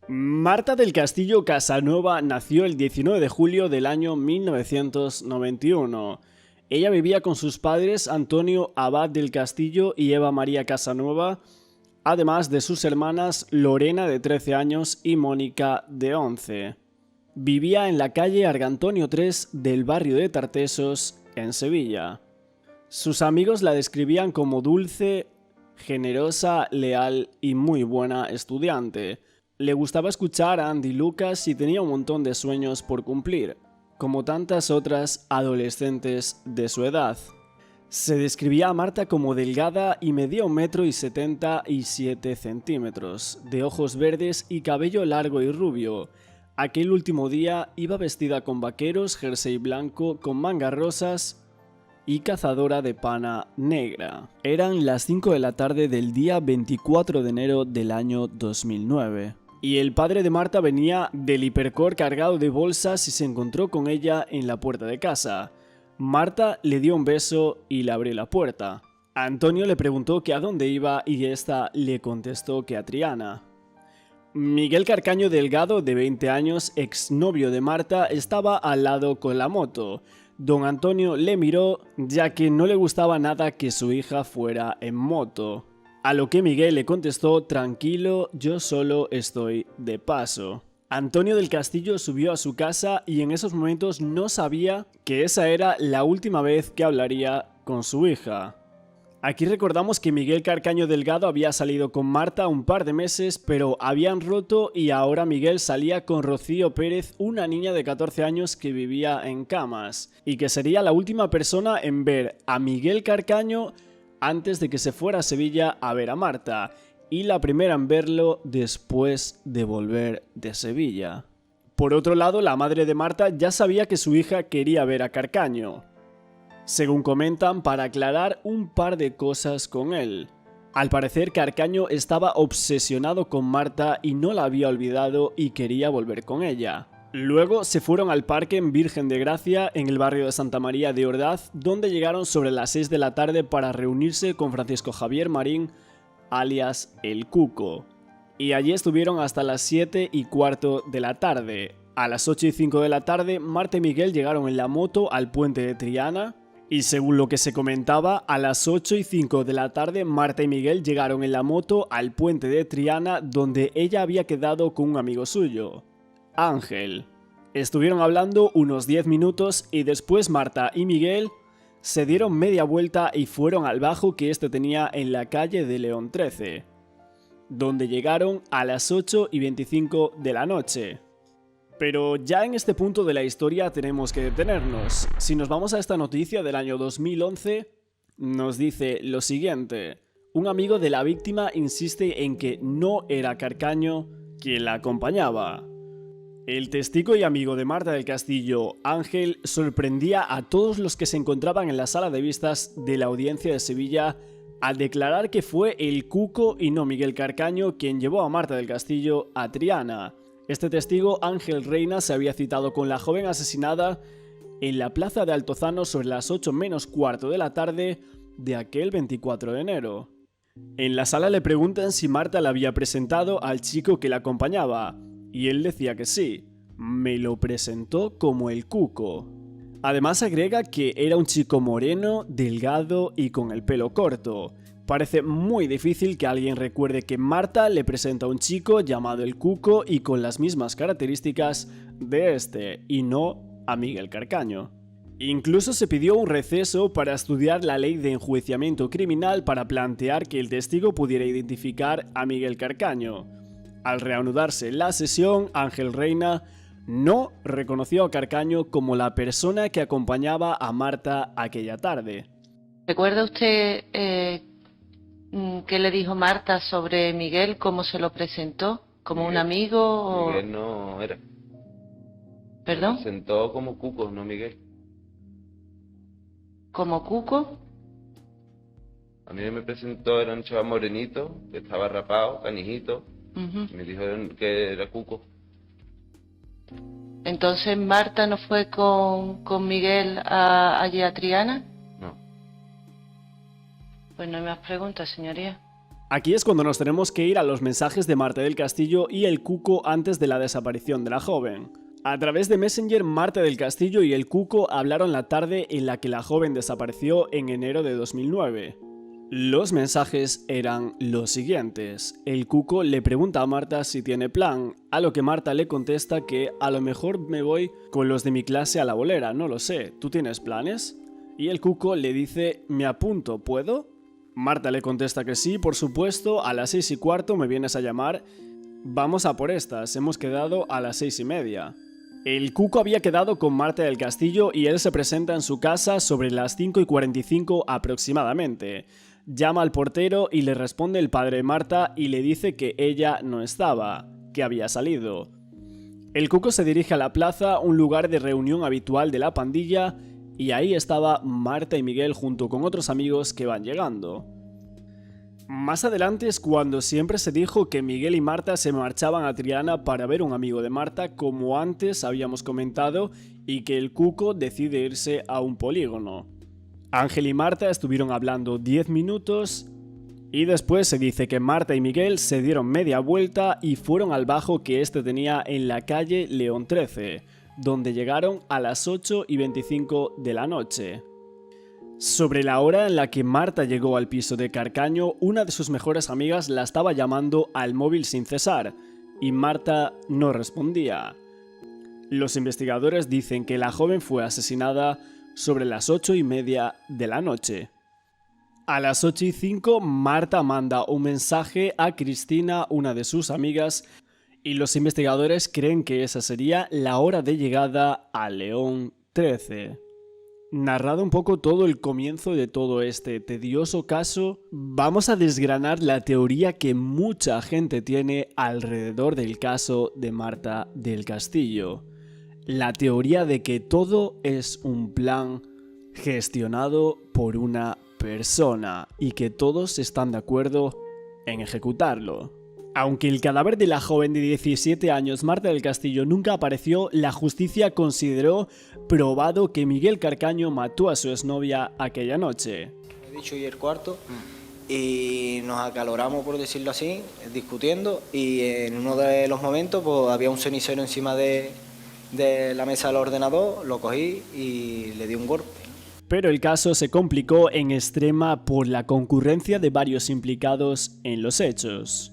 Marta del Castillo Casanova nació el 19 de julio del año 1991. Ella vivía con sus padres Antonio Abad del Castillo y Eva María Casanova, además de sus hermanas Lorena de 13 años y Mónica de 11. Vivía en la calle Argantonio 3 del barrio de Tartesos, en Sevilla. Sus amigos la describían como dulce, generosa, leal y muy buena estudiante. Le gustaba escuchar a Andy Lucas y tenía un montón de sueños por cumplir, como tantas otras adolescentes de su edad. Se describía a Marta como delgada y medía 1,77 m, de ojos verdes y cabello largo y rubio. Aquel último día iba vestida con vaqueros, jersey blanco con mangas rosas y cazadora de pana negra. Eran las 5 de la tarde del día 24 de enero del año 2009. Y el padre de Marta venía del hipercor cargado de bolsas y se encontró con ella en la puerta de casa. Marta le dio un beso y le abrió la puerta. Antonio le preguntó que a dónde iba y esta le contestó que a Triana. Miguel Carcaño Delgado, de 20 años, exnovio de Marta, estaba al lado con la moto. Don Antonio le miró, ya que no le gustaba nada que su hija fuera en moto. A lo que Miguel le contestó: tranquilo, yo solo estoy de paso. Antonio del Castillo subió a su casa y en esos momentos no sabía que esa era la última vez que hablaría con su hija. Aquí recordamos que Miguel Carcaño Delgado había salido con Marta un par de meses, pero habían roto y ahora Miguel salía con Rocío Pérez, una niña de 14 años que vivía en Camas, y que sería la última persona en ver a Miguel Carcaño antes de que se fuera a Sevilla a ver a Marta, y la primera en verlo después de volver de Sevilla. Por otro lado, la madre de Marta ya sabía que su hija quería ver a Carcaño, según comentan, para aclarar un par de cosas con él. Al parecer, Carcaño estaba obsesionado con Marta y no la había olvidado y quería volver con ella. Luego se fueron al parque en Virgen de Gracia, en el barrio de Santa María de Ordaz, donde llegaron sobre las 6 de la tarde para reunirse con Francisco Javier Marín, alias El Cuco. Y allí estuvieron hasta las 7:15 de la tarde. A las 8:05 de la tarde, Marta y Miguel llegaron en la moto al puente de Triana. Y según lo que se comentaba, a las 8:05 de la tarde, Marta y Miguel llegaron en la moto al puente de Triana, donde ella había quedado con un amigo suyo, Ángel. Estuvieron hablando unos 10 minutos y después Marta y Miguel se dieron media vuelta y fueron al bajo que este tenía en la calle de León 13, donde llegaron a las 8:25 de la noche. Pero ya en este punto de la historia tenemos que detenernos. Si nos vamos a esta noticia del año 2011, nos dice lo siguiente: un amigo de la víctima insiste en que no era Carcaño quien la acompañaba. El testigo y amigo de Marta del Castillo, Ángel, sorprendía a todos los que se encontraban en la sala de vistas de la audiencia de Sevilla al declarar que fue el Cuco y no Miguel Carcaño quien llevó a Marta del Castillo a Triana. Este testigo, Ángel Reina, se había citado con la joven asesinada en la plaza de Altozano sobre las 8:15 de la tarde de aquel 24 de enero. En la sala le preguntan si Marta le había presentado al chico que la acompañaba, y él decía que sí. Me lo presentó como el Cuco. Además agrega que era un chico moreno, delgado y con el pelo corto. Parece muy difícil que alguien recuerde que Marta le presenta a un chico llamado el Cuco y con las mismas características de este, y no a Miguel Carcaño. Incluso se pidió un receso para estudiar la ley de enjuiciamiento criminal para plantear que el testigo pudiera identificar a Miguel Carcaño. Al reanudarse la sesión, Ángel Reina no reconoció a Carcaño como la persona que acompañaba a Marta aquella tarde. ¿Recuerda usted qué le dijo Marta sobre Miguel? ¿Cómo se lo presentó? ¿Como un amigo o...? Miguel no era. ¿Perdón? Me presentó como Cuco, no Miguel. ¿Como Cuco? A mí me presentó, era un chaval morenito, que estaba rapado, canijito. Uh-huh. Me dijo que era Cuco. Entonces Marta no fue con Miguel allí a Triana. No. Pues no hay más preguntas, señoría. Aquí es cuando nos tenemos que ir a los mensajes de Marta del Castillo y el Cuco antes de la desaparición de la joven. A través de Messenger, Marta del Castillo y el Cuco hablaron la tarde en la que la joven desapareció en enero de 2009. Los mensajes eran los siguientes. El Cuco le pregunta a Marta si tiene plan, a lo que Marta le contesta que a lo mejor me voy con los de mi clase a la bolera, no lo sé, ¿tú tienes planes? Y el Cuco le dice, me apunto, ¿puedo? Marta le contesta que sí, por supuesto, a las 6:15 me vienes a llamar, vamos a por estas, hemos quedado a las 6:30. El Cuco había quedado con Marta del Castillo y él se presenta en su casa sobre las 5:45 aproximadamente. Llama al portero y le responde el padre de Marta y le dice que ella no estaba, que había salido. El Cuco se dirige a la plaza, un lugar de reunión habitual de la pandilla, y ahí estaba Marta y Miguel junto con otros amigos que van llegando. Más adelante es cuando siempre se dijo que Miguel y Marta se marchaban a Triana para ver un amigo de Marta, como antes habíamos comentado, y que el Cuco decide irse a un polígono. Ángel y Marta estuvieron hablando 10 minutos y después se dice que Marta y Miguel se dieron media vuelta y fueron al bajo que este tenía en la calle León 13, donde llegaron a las 8:25 de la noche. Sobre la hora en la que Marta llegó al piso de Carcaño, una de sus mejores amigas la estaba llamando al móvil sin cesar, y Marta no respondía. Los investigadores dicen que la joven fue asesinada sobre las 8:30 de la noche. A las 8:05, Marta manda un mensaje a Cristina, una de sus amigas, y los investigadores creen que esa sería la hora de llegada a León 13. Narrado un poco todo el comienzo de todo este tedioso caso, vamos a desgranar la teoría que mucha gente tiene alrededor del caso de Marta del Castillo. La teoría de que todo es un plan gestionado por una persona y que todos están de acuerdo en ejecutarlo. Aunque el cadáver de la joven de 17 años, Marta del Castillo, nunca apareció, la justicia consideró probado que Miguel Carcaño mató a su exnovia aquella noche. He dicho y el cuarto y nos acaloramos, por decirlo así, discutiendo, y en uno de los momentos pues, había un cenicero encima de la mesa del ordenador, lo cogí y le di un golpe. Pero el caso se complicó en extrema por la concurrencia de varios implicados en los hechos.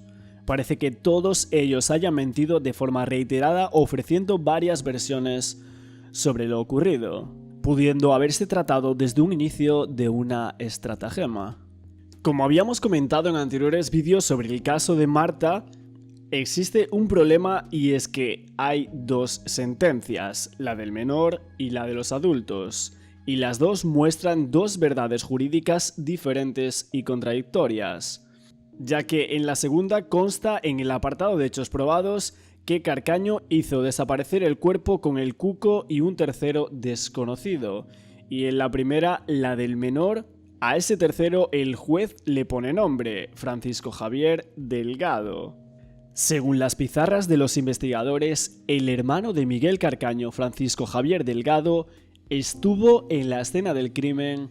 Parece que todos ellos hayan mentido de forma reiterada, ofreciendo varias versiones sobre lo ocurrido, pudiendo haberse tratado desde un inicio de una estratagema. Como habíamos comentado en anteriores vídeos sobre el caso de Marta, existe un problema y es que hay dos sentencias, la del menor y la de los adultos, y las dos muestran dos verdades jurídicas diferentes y contradictorias, ya que en la segunda consta en el apartado de hechos probados que Carcaño hizo desaparecer el cuerpo con el Cuco y un tercero desconocido, y en la primera, la del menor, a ese tercero el juez le pone nombre, Francisco Javier Delgado. Según las pizarras de los investigadores, el hermano de Miguel Carcaño, Francisco Javier Delgado, estuvo en la escena del crimen,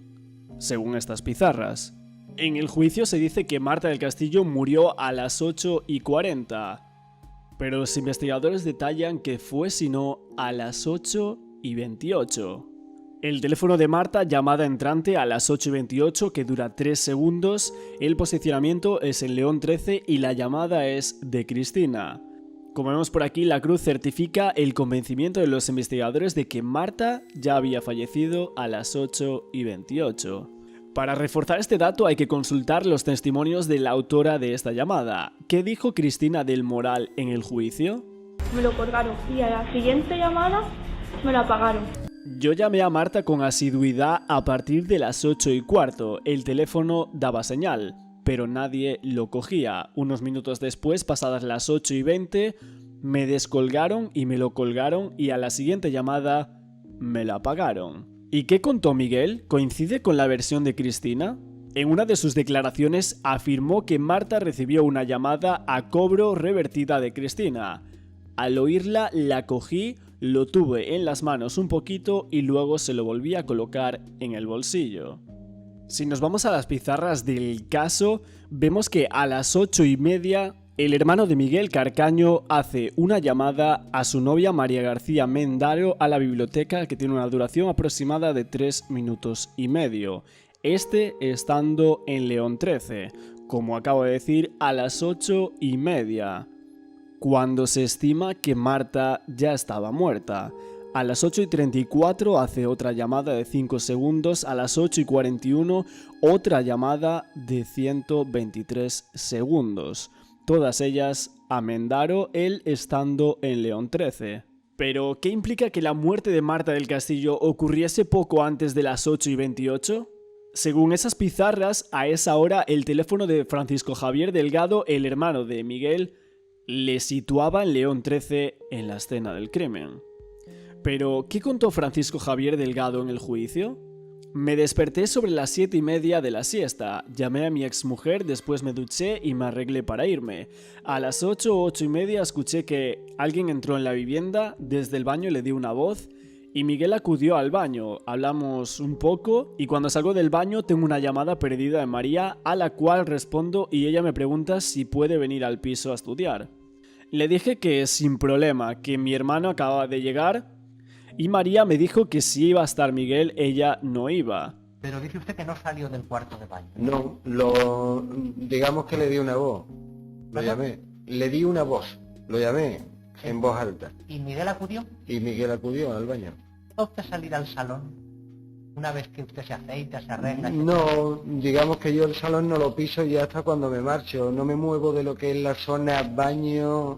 según estas pizarras. En el juicio se dice que Marta del Castillo murió a las 8:40, pero los investigadores detallan que fue sino a las 8:28. El teléfono de Marta, llamada entrante a las 8:28, que dura 3 segundos, el posicionamiento es en León 13 y la llamada es de Cristina. Como vemos por aquí, la cruz certifica el convencimiento de los investigadores de que Marta ya había fallecido a las 8:28. Para reforzar este dato hay que consultar los testimonios de la autora de esta llamada. ¿Qué dijo Cristina del Moral en el juicio? Me lo colgaron y a la siguiente llamada me lo apagaron. Yo llamé a Marta con asiduidad a partir de las 8:15. El teléfono daba señal, pero nadie lo cogía. Unos minutos después, pasadas las 8:20, me descolgaron y me lo colgaron y a la siguiente llamada me la apagaron. ¿Y qué contó Miguel? ¿Coincide con la versión de Cristina? En una de sus declaraciones afirmó que Marta recibió una llamada a cobro revertida de Cristina. Al oírla la cogí, lo tuve en las manos un poquito y luego se lo volví a colocar en el bolsillo. Si nos vamos a las pizarras del caso, vemos que a las 8:30 el hermano de Miguel Carcaño hace una llamada a su novia María García Mendaro a la biblioteca, que tiene una duración aproximada de 3 minutos y medio. Este estando en León 13, como acabo de decir, a las 8:30, cuando se estima que Marta ya estaba muerta. A las 8:34 hace otra llamada de 5 segundos, a las 8:41 otra llamada de 123 segundos. Todas ellas a Mendaro, él estando en León 13. Pero, ¿qué implica que la muerte de Marta del Castillo ocurriese poco antes de las 8:28? Según esas pizarras, a esa hora el teléfono de Francisco Javier Delgado, el hermano de Miguel, le situaba en León 13 en la escena del crimen. Pero, ¿qué contó Francisco Javier Delgado en el juicio? Me desperté sobre las 7:30 de la siesta, llamé a mi exmujer, después me duché y me arreglé para irme. A las 8 o 8:30 escuché que alguien entró en la vivienda, desde el baño le di una voz y Miguel acudió al baño, hablamos un poco y cuando salgo del baño tengo una llamada perdida de María a la cual respondo y ella me pregunta si puede venir al piso a estudiar. Le dije que sin problema, que mi hermano acababa de llegar. Y María me dijo que si iba a estar Miguel, ella no iba. Pero dice usted que no salió del cuarto de baño. No, digamos que le di una voz. Lo llamé. Le di una voz. Lo llamé en voz alta. ¿Y Miguel acudió? Y Miguel acudió al baño. ¿Va usted a salir al salón una vez que usted se afeita, se arregla? No, digamos que yo el salón no lo piso ya hasta cuando me marcho. No me muevo de lo que es la zona baño,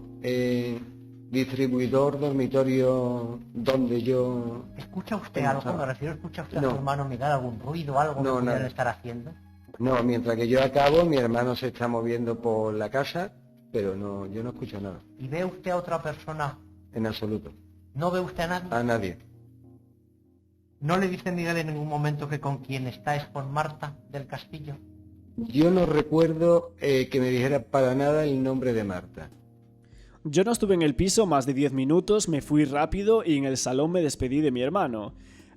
distribuidor, dormitorio, donde yo... ¿Escucha usted algo? Me refiero, ¿escucha usted a No. su hermano Miguel algún ruido, algo que No, pudiera nada. estar haciendo? No, mientras que yo acabo, mi hermano se está moviendo por la casa, pero no, yo no escucho nada, ¿Y ve usted a otra persona? en absoluto. ¿No ve usted a nadie? A nadie. ¿No le dice Miguel en ningún momento que con quien está es con Marta del Castillo? Yo no recuerdo que me dijera para nada el nombre de Marta. Yo no estuve en el piso más de 10 minutos, me fui rápido y en el salón me despedí de mi hermano.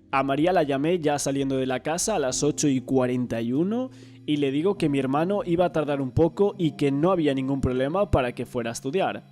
A María la llamé ya saliendo de la casa a las 8:41 y le digo que mi hermano iba a tardar un poco y que no había ningún problema para que fuera a estudiar.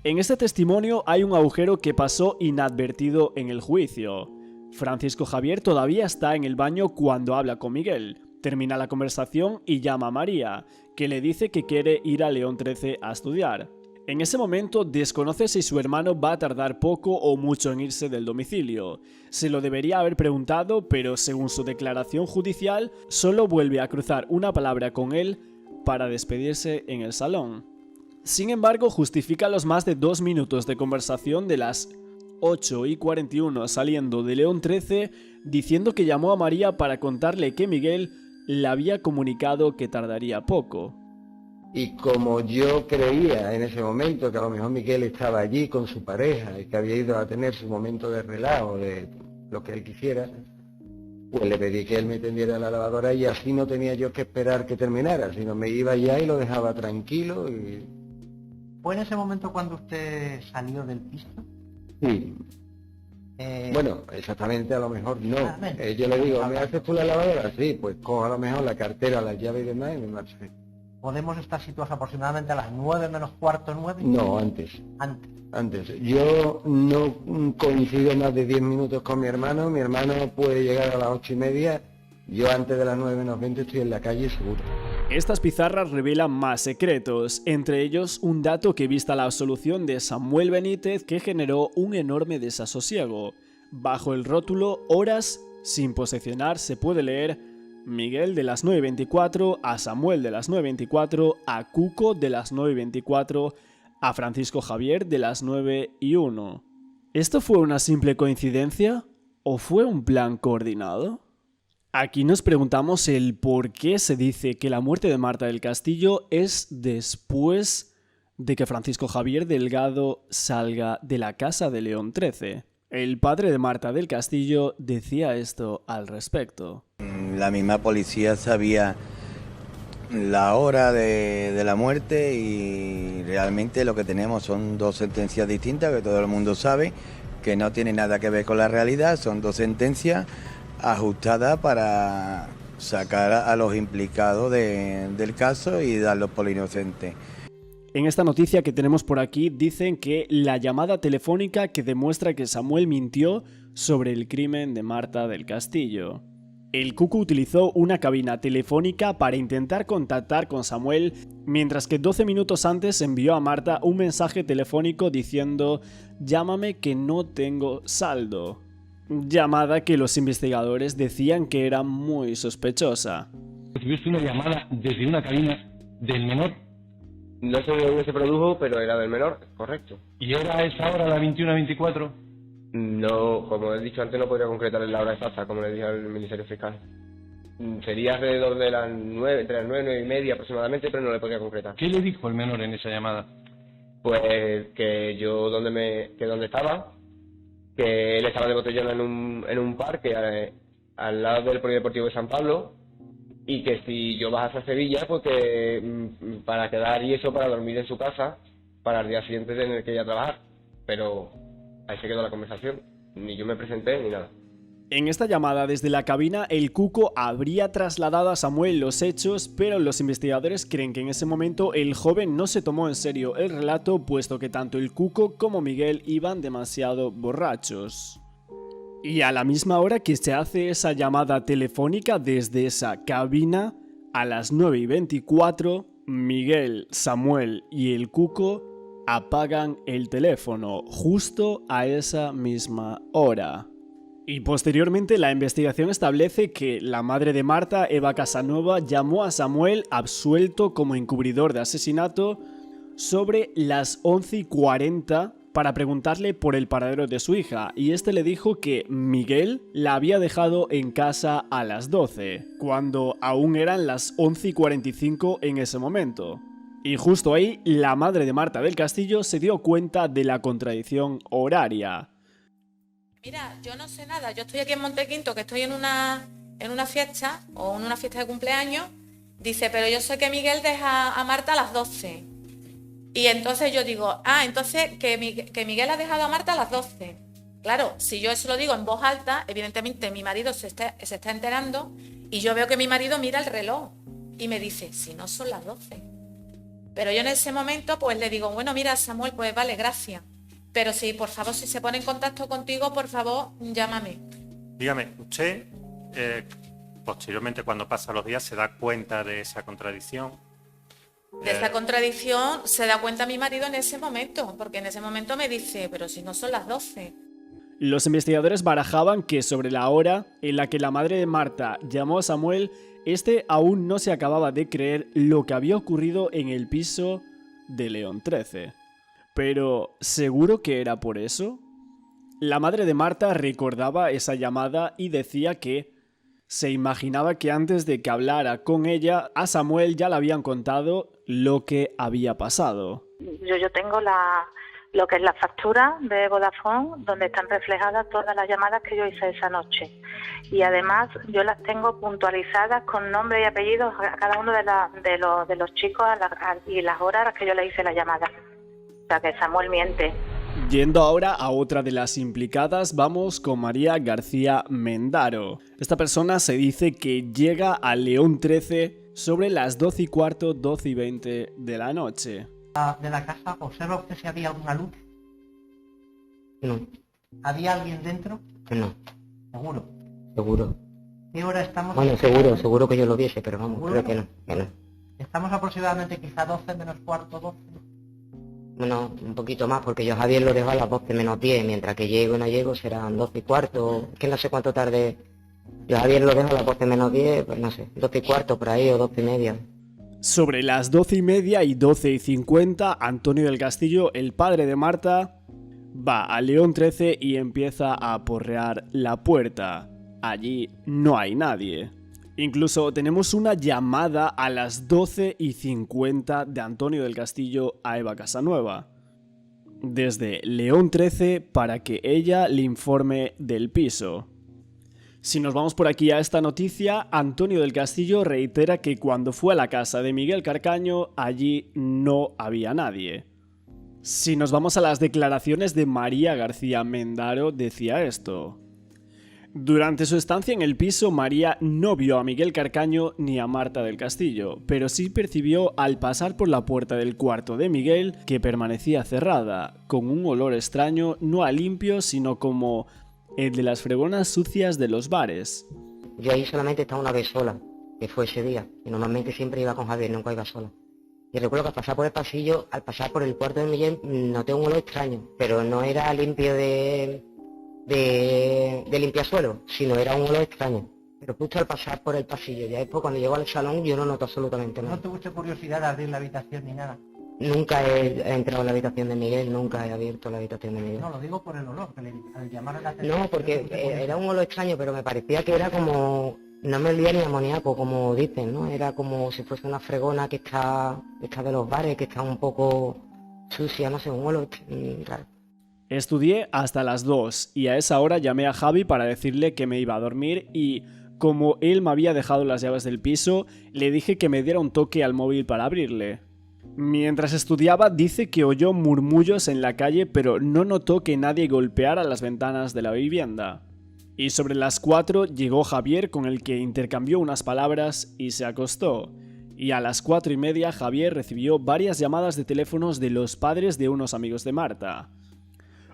En este testimonio hay un agujero que pasó inadvertido en el juicio. Francisco Javier todavía está en el baño cuando habla con Miguel. Termina la conversación y llama a María, que le dice que quiere ir a León 13 a estudiar. En ese momento desconoce si su hermano va a tardar poco o mucho en irse del domicilio. Se lo debería haber preguntado, pero según su declaración judicial, solo vuelve a cruzar una palabra con él para despedirse en el salón. Sin embargo, justifica los más de 2 minutos de conversación de las 8:41 saliendo de León 13, diciendo que llamó a María para contarle que Miguel le había comunicado que tardaría poco. Y como yo creía en ese momento que a lo mejor Miguel estaba allí con su pareja y que había ido a tener su momento de relajo, de lo que él quisiera, pues le pedí que él me tendiera la lavadora y así no tenía yo que esperar que terminara, sino me iba ya y lo dejaba tranquilo y... ¿Fue en ese momento cuando usted salió del piso? Sí. Bueno, exactamente a lo mejor no. Claramente. Yo le digo, ¿me haces tú la lavadora? Sí, pues cojo a lo mejor la cartera, las llaves y demás y me marcho. ¿Podemos estar situados aproximadamente a las 9 menos cuarto, 9? No, antes. Antes. Yo no coincido más de 10 minutos con mi hermano puede llegar a las 8:30, yo antes de las 9 menos 20 estoy en la calle seguro. Estas pizarras revelan más secretos, entre ellos un dato que vista la absolución de Samuel Benítez que generó un enorme desasosiego. Bajo el rótulo Horas sin posesionar se puede leer Miguel de las 9:24, a Samuel de las 9:24, a Cuco de las 9:24, a Francisco Javier de las 9:01. ¿Esto fue una simple coincidencia o fue un plan coordinado? Aquí nos preguntamos el por qué se dice que la muerte de Marta del Castillo es después de que Francisco Javier Delgado salga de la casa de León 13. El padre de Marta del Castillo decía esto al respecto. La misma policía sabía la hora de la muerte y realmente lo que tenemos son 2 sentencias distintas que todo el mundo sabe que no tienen nada que ver con la realidad, son 2 sentencias ajustadas para sacar a los implicados del caso y darlos por inocentes. En esta noticia que tenemos por aquí dicen que la llamada telefónica que demuestra que Samuel mintió sobre el crimen de Marta del Castillo. El Cuco utilizó una cabina telefónica para intentar contactar con Samuel, mientras que 12 minutos antes envió a Marta un mensaje telefónico diciendo «Llámame que no tengo saldo». Llamada que los investigadores decían que era muy sospechosa. ¿Recibiste una llamada desde una cabina del menor? No sé de dónde se produjo, pero era del menor, correcto. ¿Y era esa hora, la 21:24? No, como he dicho antes, no podría concretar la hora exacta, como le dije al Ministerio Fiscal. Sería alrededor de las 9, entre las 9 y 9 y media aproximadamente, pero no le podría concretar. ¿Qué le dijo el menor en esa llamada? Pues que yo donde estaba, que él estaba de botellón en un parque al lado del Polideportivo de San Pablo, y que si yo bajase a Sevilla, pues que para quedar y eso, para dormir en su casa, para el día siguiente tener que ir a trabajar. Pero ahí se quedó la conversación, ni yo me presenté ni nada. En esta llamada desde la cabina, el Cuco habría trasladado a Samuel los hechos, pero los investigadores creen que en ese momento el joven no se tomó en serio el relato, puesto que tanto el Cuco como Miguel iban demasiado borrachos. Y a la misma hora que se hace esa llamada telefónica desde esa cabina, a las 9:24, Miguel, Samuel y el Cuco apagan el teléfono justo a esa misma hora. Y posteriormente la investigación establece que la madre de Marta, Eva Casanueva, llamó a Samuel, absuelto como encubridor de asesinato, sobre las 11:40 para preguntarle por el paradero de su hija, y este le dijo que Miguel la había dejado en casa a las 12, cuando aún eran las 11:45 en ese momento. Y justo ahí, la madre de Marta del Castillo se dio cuenta de la contradicción horaria. Mira, yo no sé nada, yo estoy aquí en Montequinto, que estoy en una fiesta, o en una fiesta de cumpleaños, dice, pero yo sé que Miguel deja a Marta a las 12. Y entonces yo digo, entonces que Miguel ha dejado a Marta a las 12. Claro, si yo eso lo digo en voz alta, evidentemente mi marido se está enterando, y yo veo que mi marido mira el reloj y me dice, si no son las 12. Pero yo en ese momento pues le digo, bueno, mira Samuel, pues vale, gracias. Pero si por favor, si se pone en contacto contigo, por favor, llámame. Dígame, usted posteriormente cuando pasan los días se da cuenta de esa contradicción. De esa contradicción se da cuenta mi marido en ese momento, porque en ese momento me dice, pero si no son las 12. Los investigadores barajaban que sobre la hora en la que la madre de Marta llamó a Samuel, este aún no se acababa de creer lo que había ocurrido en el piso de León 13. Pero, ¿seguro que era por eso? La madre de Marta recordaba esa llamada y decía que se imaginaba que antes de que hablara con ella, a Samuel ya le habían contado lo que había pasado. Yo tengo lo que es la factura de Vodafone, donde están reflejadas todas las llamadas que yo hice esa noche. Y además yo las tengo puntualizadas con nombre y apellidos a cada uno de los chicos y las horas a las que yo le hice la llamada. O sea que Samuel miente. Yendo ahora a otra de las implicadas, vamos con María García Mendaro. Esta persona se dice que llega a León 13 sobre las 12:15, 12:20 de la noche. De la casa, ¿observa usted si había alguna luz? No. ¿Había alguien dentro? No. ¿Seguro? Seguro. ¿Qué hora estamos? Bueno, seguro que yo lo viese, pero vamos, creo que no. Estamos aproximadamente quizá 12 menos cuarto, 12. Bueno, un poquito más, porque yo a Javier lo dejo a las 12 menos 10, mientras que llego y no llego serán 12:15, que no sé cuánto tarde. Yo a Javier lo dejo a las 12 menos 10, pues no sé, 12:15 por ahí o 12:30. Sobre las 12:30 y 12:50, Antonio del Castillo, el padre de Marta, va a León 13 y empieza a aporrear la puerta. Allí no hay nadie. Incluso tenemos una llamada a las 12:50 de Antonio del Castillo a Eva Casanueva, desde León 13 para que ella le informe del piso. Si nos vamos por aquí a esta noticia, Antonio del Castillo reitera que cuando fue a la casa de Miguel Carcaño, allí no había nadie. Si nos vamos a las declaraciones de María García Mendaro, decía esto: Durante su estancia en el piso, María no vio a Miguel Carcaño ni a Marta del Castillo, pero sí percibió al pasar por la puerta del cuarto de Miguel que permanecía cerrada, con un olor extraño, no a limpio, sino como el de las fregonas sucias de los bares. Yo ahí solamente estaba una vez sola, que fue ese día, y normalmente siempre iba con Javier, nunca iba sola. Y recuerdo que al pasar por el pasillo, al pasar por el cuarto de Miguel, noté un olor extraño, pero no era limpio de limpiasuelo, sino era un olor extraño. Pero justo al pasar por el pasillo, ya después cuando llego al salón yo no noto absolutamente nada. ¿No tuviste curiosidad de abrir la habitación ni nada? Nunca he entrado en la habitación de Miguel, nunca he abierto la habitación de Miguel. No, lo digo por el olor, que al llamar a la atención... No, porque era un olor extraño, pero me parecía que era como... No me olía ni amoníaco, como dicen, ¿no? Era como si fuese una fregona que está de los bares, que está un poco sucia, no sé, un olor raro. Estudié hasta las 2 y a esa hora llamé a Javi para decirle que me iba a dormir y, como él me había dejado las llaves del piso, le dije que me diera un toque al móvil para abrirle. Mientras estudiaba, dice que oyó murmullos en la calle, pero no notó que nadie golpeara las ventanas de la vivienda. Y sobre las 4 llegó Javier, con el que intercambió unas palabras y se acostó. Y a las 4:30 Javier recibió varias llamadas de teléfonos de los padres de unos amigos de Marta.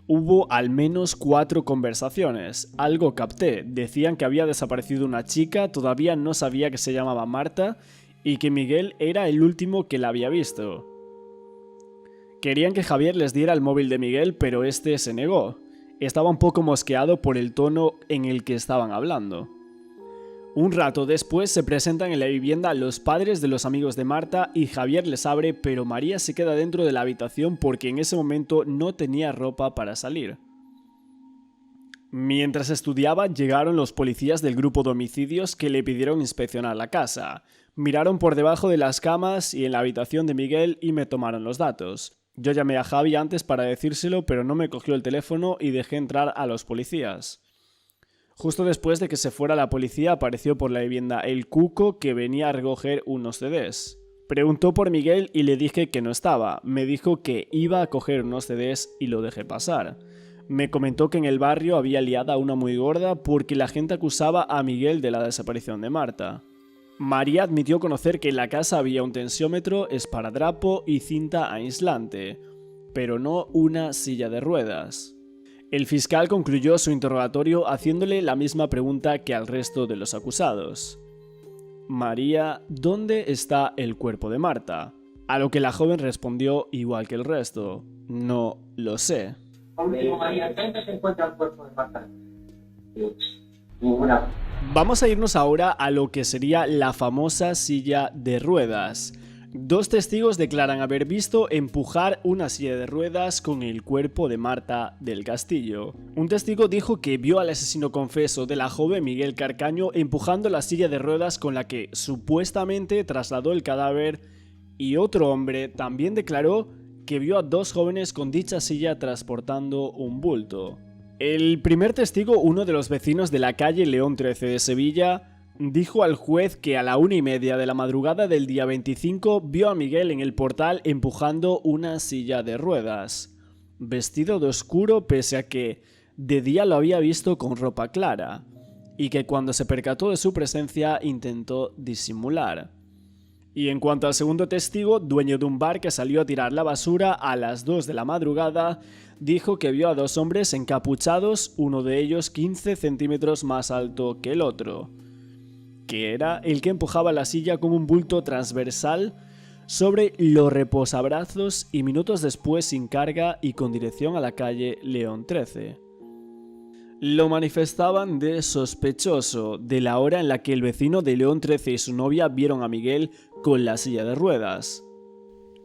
Hubo al menos 4 conversaciones, algo capté. Decían que había desaparecido una chica, todavía no sabía que se llamaba Marta y que Miguel era el último que la había visto. Querían que Javier les diera el móvil de Miguel, pero este se negó. Estaba un poco mosqueado por el tono en el que estaban hablando. Un rato después se presentan en la vivienda los padres de los amigos de Marta y Javier les abre, pero María se queda dentro de la habitación porque en ese momento no tenía ropa para salir. Mientras estudiaba, llegaron los policías del grupo de homicidios que le pidieron inspeccionar la casa. Miraron por debajo de las camas y en la habitación de Miguel y me tomaron los datos. Yo llamé a Javi antes para decírselo, pero no me cogió el teléfono y dejé entrar a los policías. Justo después de que se fuera la policía, apareció por la vivienda el Cuco, que venía a recoger unos CDs. Preguntó por Miguel y le dije que no estaba. Me dijo que iba a coger unos CDs y lo dejé pasar. Me comentó que en el barrio había liada una muy gorda porque la gente acusaba a Miguel de la desaparición de Marta. María admitió conocer que en la casa había un tensiómetro, esparadrapo y cinta aislante, pero no una silla de ruedas. El fiscal concluyó su interrogatorio haciéndole la misma pregunta que al resto de los acusados. María, ¿dónde está el cuerpo de Marta? A lo que la joven respondió igual que el resto: no lo sé. María, ¿dónde se encuentra el cuerpo de Marta? Vamos a irnos ahora a lo que sería la famosa silla de ruedas. 2 testigos declaran haber visto empujar una silla de ruedas con el cuerpo de Marta del Castillo. Un testigo dijo que vio al asesino confeso de la joven Miguel Carcaño empujando la silla de ruedas con la que supuestamente trasladó el cadáver, y otro hombre también declaró que vio a 2 jóvenes con dicha silla transportando un bulto. El primer testigo, uno de los vecinos de la calle León 13 de Sevilla, dijo al juez que a la 1:30 de la madrugada del día 25 vio a Miguel en el portal empujando una silla de ruedas, vestido de oscuro pese a que de día lo había visto con ropa clara, y que cuando se percató de su presencia intentó disimular. Y en cuanto al segundo testigo, dueño de un bar que salió a tirar la basura a las 2 de la madrugada, dijo que vio a 2 hombres encapuchados, uno de ellos 15 centímetros más alto que el otro, que era el que empujaba la silla con un bulto transversal sobre los reposabrazos y minutos después sin carga y con dirección a la calle León 13. Lo manifestaban de sospechoso de la hora en la que el vecino de León 13 y su novia vieron a Miguel con la silla de ruedas.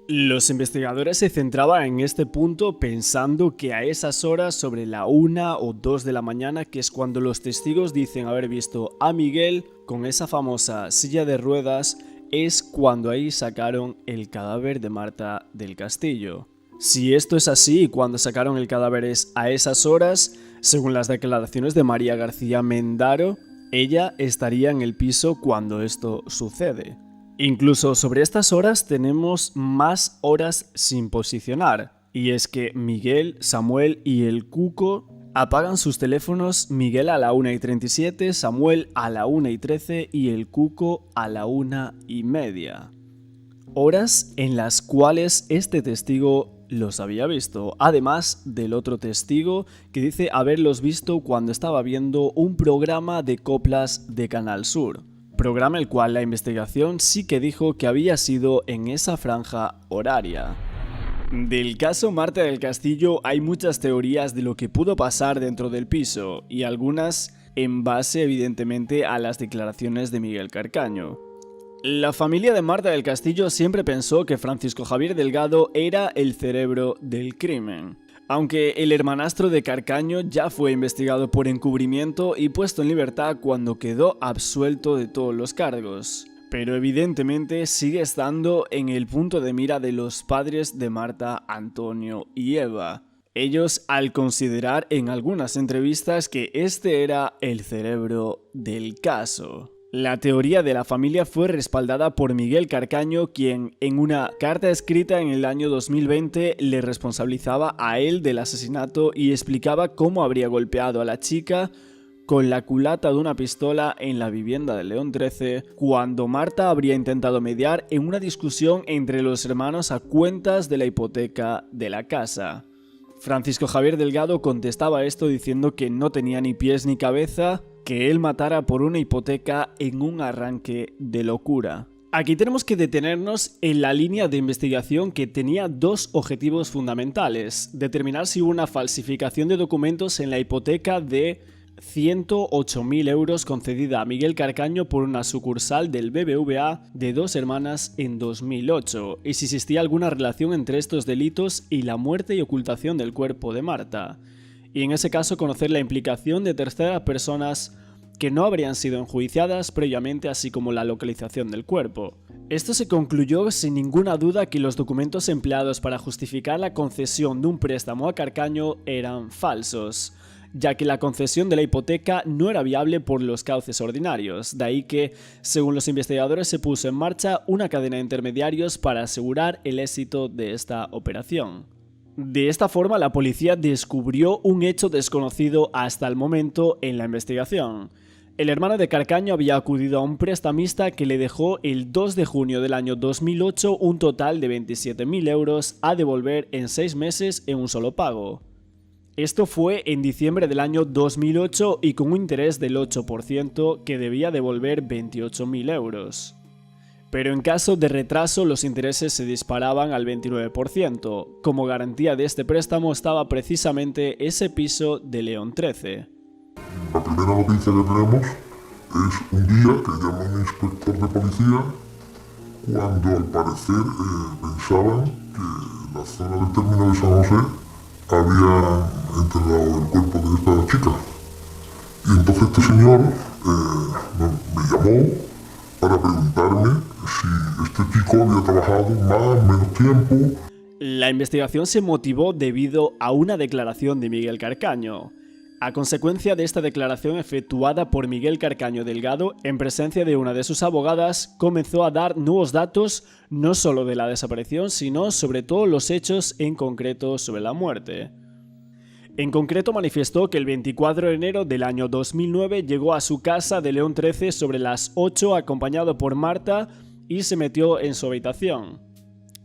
Los investigadores se centraban en este punto pensando que a esas horas, sobre la 1 o 2 de la mañana, que es cuando los testigos dicen haber visto a Miguel con esa famosa silla de ruedas, es cuando ahí sacaron el cadáver de Marta del Castillo. Si esto es así y cuando sacaron el cadáver es a esas horas, según las declaraciones de María García Mendaro, ella estaría en el piso cuando esto sucede. Incluso sobre estas horas tenemos más horas sin posicionar, y es que Miguel, Samuel y el Cuco Apagan sus teléfonos Miguel a la 1:37, Samuel a la 1:13 y el Cuco a la 1:30. Horas en las cuales este testigo los había visto, además del otro testigo que dice haberlos visto cuando estaba viendo un programa de coplas de Canal Sur. Programa el cual la investigación sí que dijo que había sido en esa franja horaria. Del caso Marta del Castillo hay muchas teorías de lo que pudo pasar dentro del piso, y algunas en base evidentemente a las declaraciones de Miguel Carcaño. La familia de Marta del Castillo siempre pensó que Francisco Javier Delgado era el cerebro del crimen, aunque el hermanastro de Carcaño ya fue investigado por encubrimiento y puesto en libertad cuando quedó absuelto de todos los cargos. Pero evidentemente sigue estando en el punto de mira de los padres de Marta, Antonio y Eva. Ellos al considerar en algunas entrevistas que este era el cerebro del caso. La teoría de la familia fue respaldada por Miguel Carcaño, quien en una carta escrita en el año 2020 le responsabilizaba a él del asesinato y explicaba cómo habría golpeado a la chica con la culata de una pistola en la vivienda de León 13, cuando Marta habría intentado mediar en una discusión entre los hermanos a cuentas de la hipoteca de la casa. Francisco Javier Delgado contestaba esto diciendo que no tenía ni pies ni cabeza, que él matara por una hipoteca en un arranque de locura. Aquí tenemos que detenernos en la línea de investigación que tenía dos objetivos fundamentales: determinar si hubo una falsificación de documentos en la hipoteca de 108.000 euros concedida a Miguel Carcaño por una sucursal del BBVA de Dos Hermanas en 2008, y si existía alguna relación entre estos delitos y la muerte y ocultación del cuerpo de Marta, y en ese caso conocer la implicación de terceras personas que no habrían sido enjuiciadas previamente, así como la localización del cuerpo. Esto se concluyó sin ninguna duda que los documentos empleados para justificar la concesión de un préstamo a Carcaño eran falsos, ya que la concesión de la hipoteca no era viable por los cauces ordinarios, de ahí que, según los investigadores, se puso en marcha una cadena de intermediarios para asegurar el éxito de esta operación. De esta forma, la policía descubrió un hecho desconocido hasta el momento en la investigación. El hermano de Carcaño había acudido a un prestamista que le dejó el 2 de junio del año 2008 un total de 27.000 euros a devolver en 6 meses en un solo pago. Esto fue en diciembre del año 2008 y con un interés del 8% que debía devolver 28.000 euros. Pero en caso de retraso los intereses se disparaban al 29%. Como garantía de este préstamo estaba precisamente ese piso de León 13. La primera noticia que tenemos es un día que llama un inspector de policía cuando al parecer pensaban que la zona del término de San José había entregado el cuerpo de esta chica. Y entonces este señor me llamó para preguntarme si este chico había trabajado más, menos tiempo. La investigación se motivó debido a una declaración de Miguel Carcaño. A consecuencia de esta declaración efectuada por Miguel Carcaño Delgado, en presencia de una de sus abogadas, comenzó a dar nuevos datos no solo de la desaparición, sino sobre todos los hechos en concreto sobre la muerte. En concreto manifestó que el 24 de enero del año 2009 llegó a su casa de León 13 sobre las 8 acompañado por Marta y se metió en su habitación.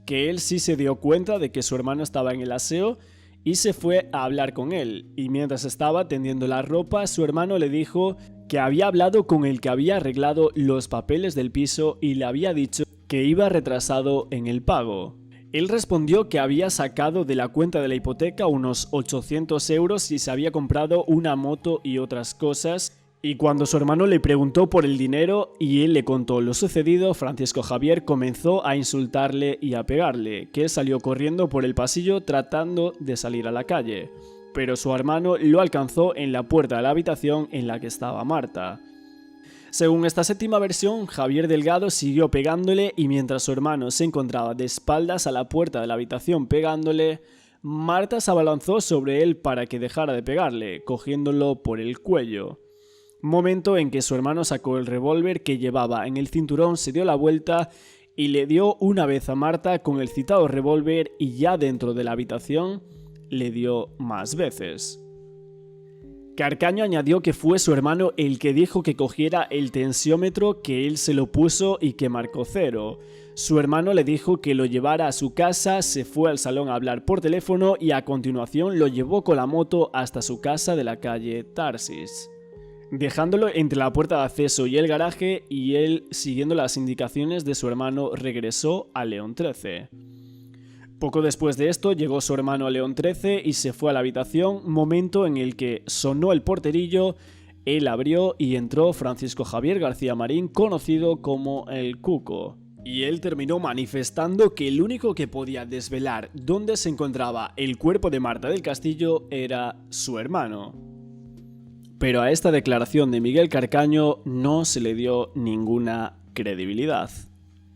Que él sí se dio cuenta de que su hermano estaba en el aseo y se fue a hablar con él, y mientras estaba tendiendo la ropa, su hermano le dijo que había hablado con el que había arreglado los papeles del piso y le había dicho que iba retrasado en el pago. Él respondió que había sacado de la cuenta de la hipoteca unos 800 euros y se había comprado una moto y otras cosas, y cuando su hermano le preguntó por el dinero y él le contó lo sucedido, Francisco Javier comenzó a insultarle y a pegarle, que él salió corriendo por el pasillo tratando de salir a la calle, pero su hermano lo alcanzó en la puerta de la habitación en la que estaba Marta. Según esta séptima versión, Javier Delgado siguió pegándole y mientras su hermano se encontraba de espaldas a la puerta de la habitación pegándole, Marta se abalanzó sobre él para que dejara de pegarle, cogiéndolo por el cuello. Momento en que su hermano sacó el revólver que llevaba en el cinturón, se dio la vuelta y le dio una vez a Marta con el citado revólver y ya dentro de la habitación le dio más veces. Carcaño añadió que fue su hermano el que dijo que cogiera el tensiómetro, que él se lo puso y que marcó 0. Su hermano le dijo que lo llevara a su casa, se fue al salón a hablar por teléfono y a continuación lo llevó con la moto hasta su casa de la calle Tarsis, dejándolo entre la puerta de acceso y el garaje, y él, siguiendo las indicaciones de su hermano, regresó a León 13. Poco después de esto llegó su hermano a León 13 y se fue a la habitación, momento en el que sonó el porterillo, él abrió y entró Francisco Javier García Marín, conocido como el Cuco. Y él terminó manifestando que el único que podía desvelar dónde se encontraba el cuerpo de Marta del Castillo era su hermano. Pero a esta declaración de Miguel Carcaño no se le dio ninguna credibilidad.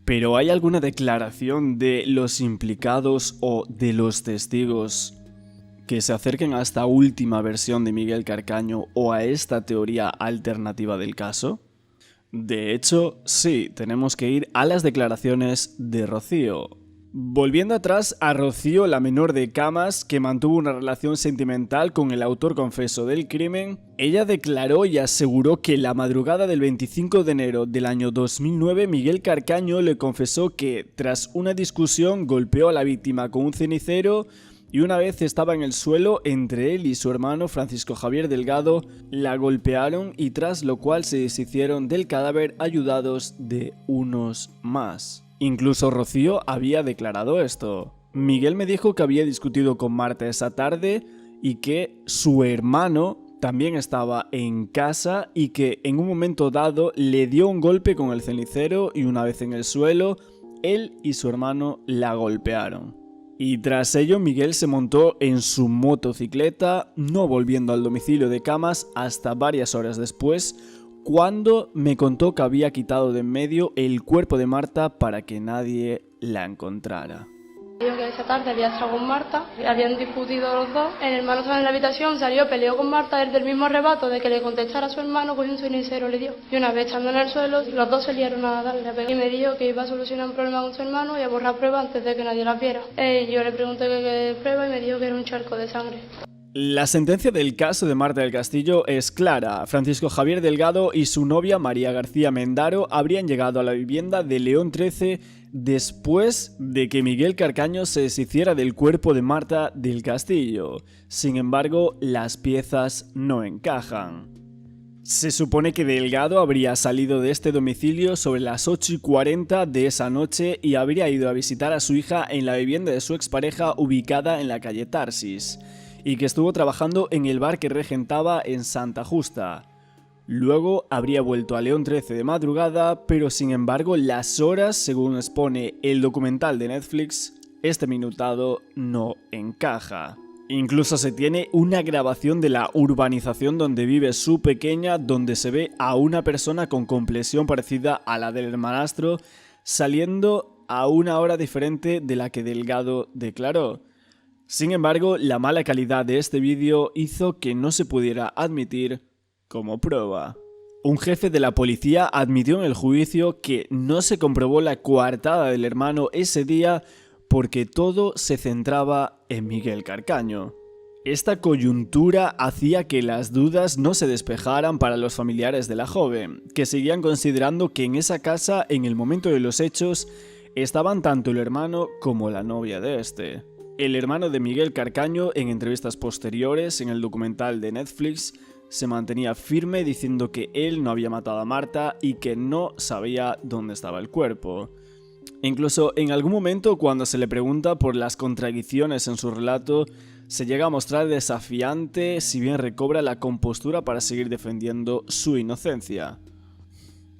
¿Pero hay alguna declaración de los implicados o de los testigos que se acerquen a esta última versión de Miguel Carcaño o a esta teoría alternativa del caso? De hecho, sí, tenemos que ir a las declaraciones de Rocío. Volviendo atrás a Rocío, la menor de Camas, que mantuvo una relación sentimental con el autor confeso del crimen, ella declaró y aseguró que la madrugada del 25 de enero del año 2009 Miguel Carcaño le confesó que, tras una discusión, golpeó a la víctima con un cenicero y una vez estaba en el suelo, entre él y su hermano Francisco Javier Delgado la golpearon y tras lo cual se deshicieron del cadáver ayudados de unos más. Incluso Rocío había declarado esto. Miguel me dijo que había discutido con Marta esa tarde y que su hermano también estaba en casa y que en un momento dado le dio un golpe con el cenicero y una vez en el suelo, él y su hermano la golpearon. Y tras ello Miguel se montó en su motocicleta, no volviendo al domicilio de Camas hasta varias horas después, cuando me contó que había quitado de en medio el cuerpo de Marta para que nadie la encontrara. Dijo que esa tarde había estado con Marta, habían discutido los dos, el hermano estaba en la habitación, salió, peleó con Marta desde el mismo arrebato de que le contestara a su hermano, cogió un cenicero, le dio. Y una vez estando en el suelo, los dos salieron a darle y me dijo que iba a solucionar un problema con su hermano y a borrar pruebas antes de que nadie las viera. Yo le pregunté qué prueba y me dijo que era un charco de sangre. La sentencia del caso de Marta del Castillo es clara. Francisco Javier Delgado y su novia María García Mendaro habrían llegado a la vivienda de León 13 después de que Miguel Carcaño se deshiciera del cuerpo de Marta del Castillo. Sin embargo, las piezas no encajan. Se supone que Delgado habría salido de este domicilio sobre las 8:40 de esa noche y habría ido a visitar a su hija en la vivienda de su expareja ubicada en la calle Tarsis, y que estuvo trabajando en el bar que regentaba en Santa Justa. Luego habría vuelto a León 13 de madrugada, pero sin embargo las horas, según expone el documental de Netflix, este minutado no encaja. Incluso se tiene una grabación de la urbanización donde vive su pequeña, donde se ve a una persona con complexión parecida a la del hermanastro, saliendo a una hora diferente de la que Delgado declaró. Sin embargo, la mala calidad de este vídeo hizo que no se pudiera admitir como prueba. Un jefe de la policía admitió en el juicio que no se comprobó la coartada del hermano ese día porque todo se centraba en Miguel Carcaño. Esta coyuntura hacía que las dudas no se despejaran para los familiares de la joven, que seguían considerando que en esa casa, en el momento de los hechos, estaban tanto el hermano como la novia de este. El hermano de Miguel Carcaño, en entrevistas posteriores en el documental de Netflix, se mantenía firme diciendo que él no había matado a Marta y que no sabía dónde estaba el cuerpo. Incluso en algún momento, cuando se le pregunta por las contradicciones en su relato, se llega a mostrar desafiante, si bien recobra la compostura para seguir defendiendo su inocencia.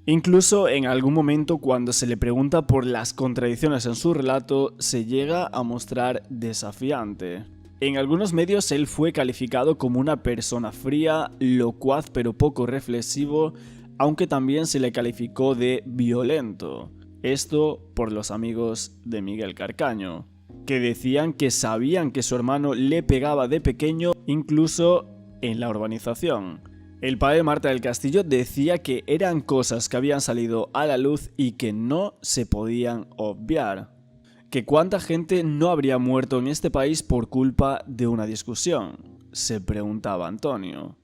Incluso en algún momento, cuando se le pregunta por las contradicciones en su relato, se llega a mostrar desafiante. En algunos medios él fue calificado como una persona fría, locuaz pero poco reflexivo, aunque también se le calificó de violento. Esto por los amigos de Miguel Carcaño, que decían que sabían que su hermano le pegaba de pequeño, incluso en la urbanización. El padre de Marta del Castillo decía que eran cosas que habían salido a la luz y que no se podían obviar. Que cuánta gente no habría muerto en este país por culpa de una discusión, se preguntaba Antonio.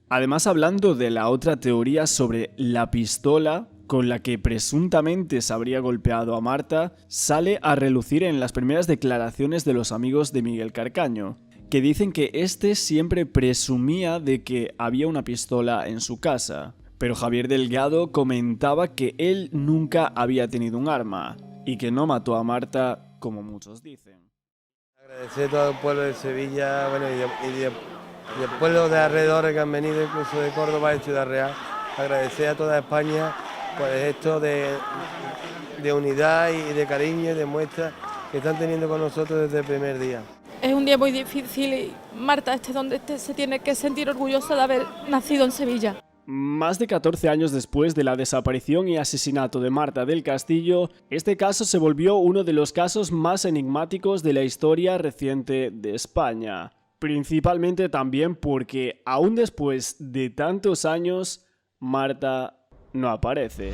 Además, hablando de la otra teoría sobre la pistola con la que presuntamente se habría golpeado a Marta, sale a relucir en las primeras declaraciones de los amigos de Miguel Carcaño, que dicen que este siempre presumía de que había una pistola en su casa, pero Javier Delgado comentaba que él nunca había tenido un arma y que no mató a Marta como muchos dicen. Agradecer a todo el pueblo de Sevilla, bueno, y de pueblos de alrededor que han venido, incluso de Córdoba y Ciudad Real. Agradecer a toda España por esto de unidad y de cariño y de muestra que están teniendo con nosotros desde el primer día. Es un día muy difícil y Marta, esté donde esté, se tiene que sentir orgullosa de haber nacido en Sevilla. Más de 14 años después de la desaparición y asesinato de Marta del Castillo, este caso se volvió uno de los casos más enigmáticos de la historia reciente de España. Principalmente también porque, aún después de tantos años, Marta no aparece.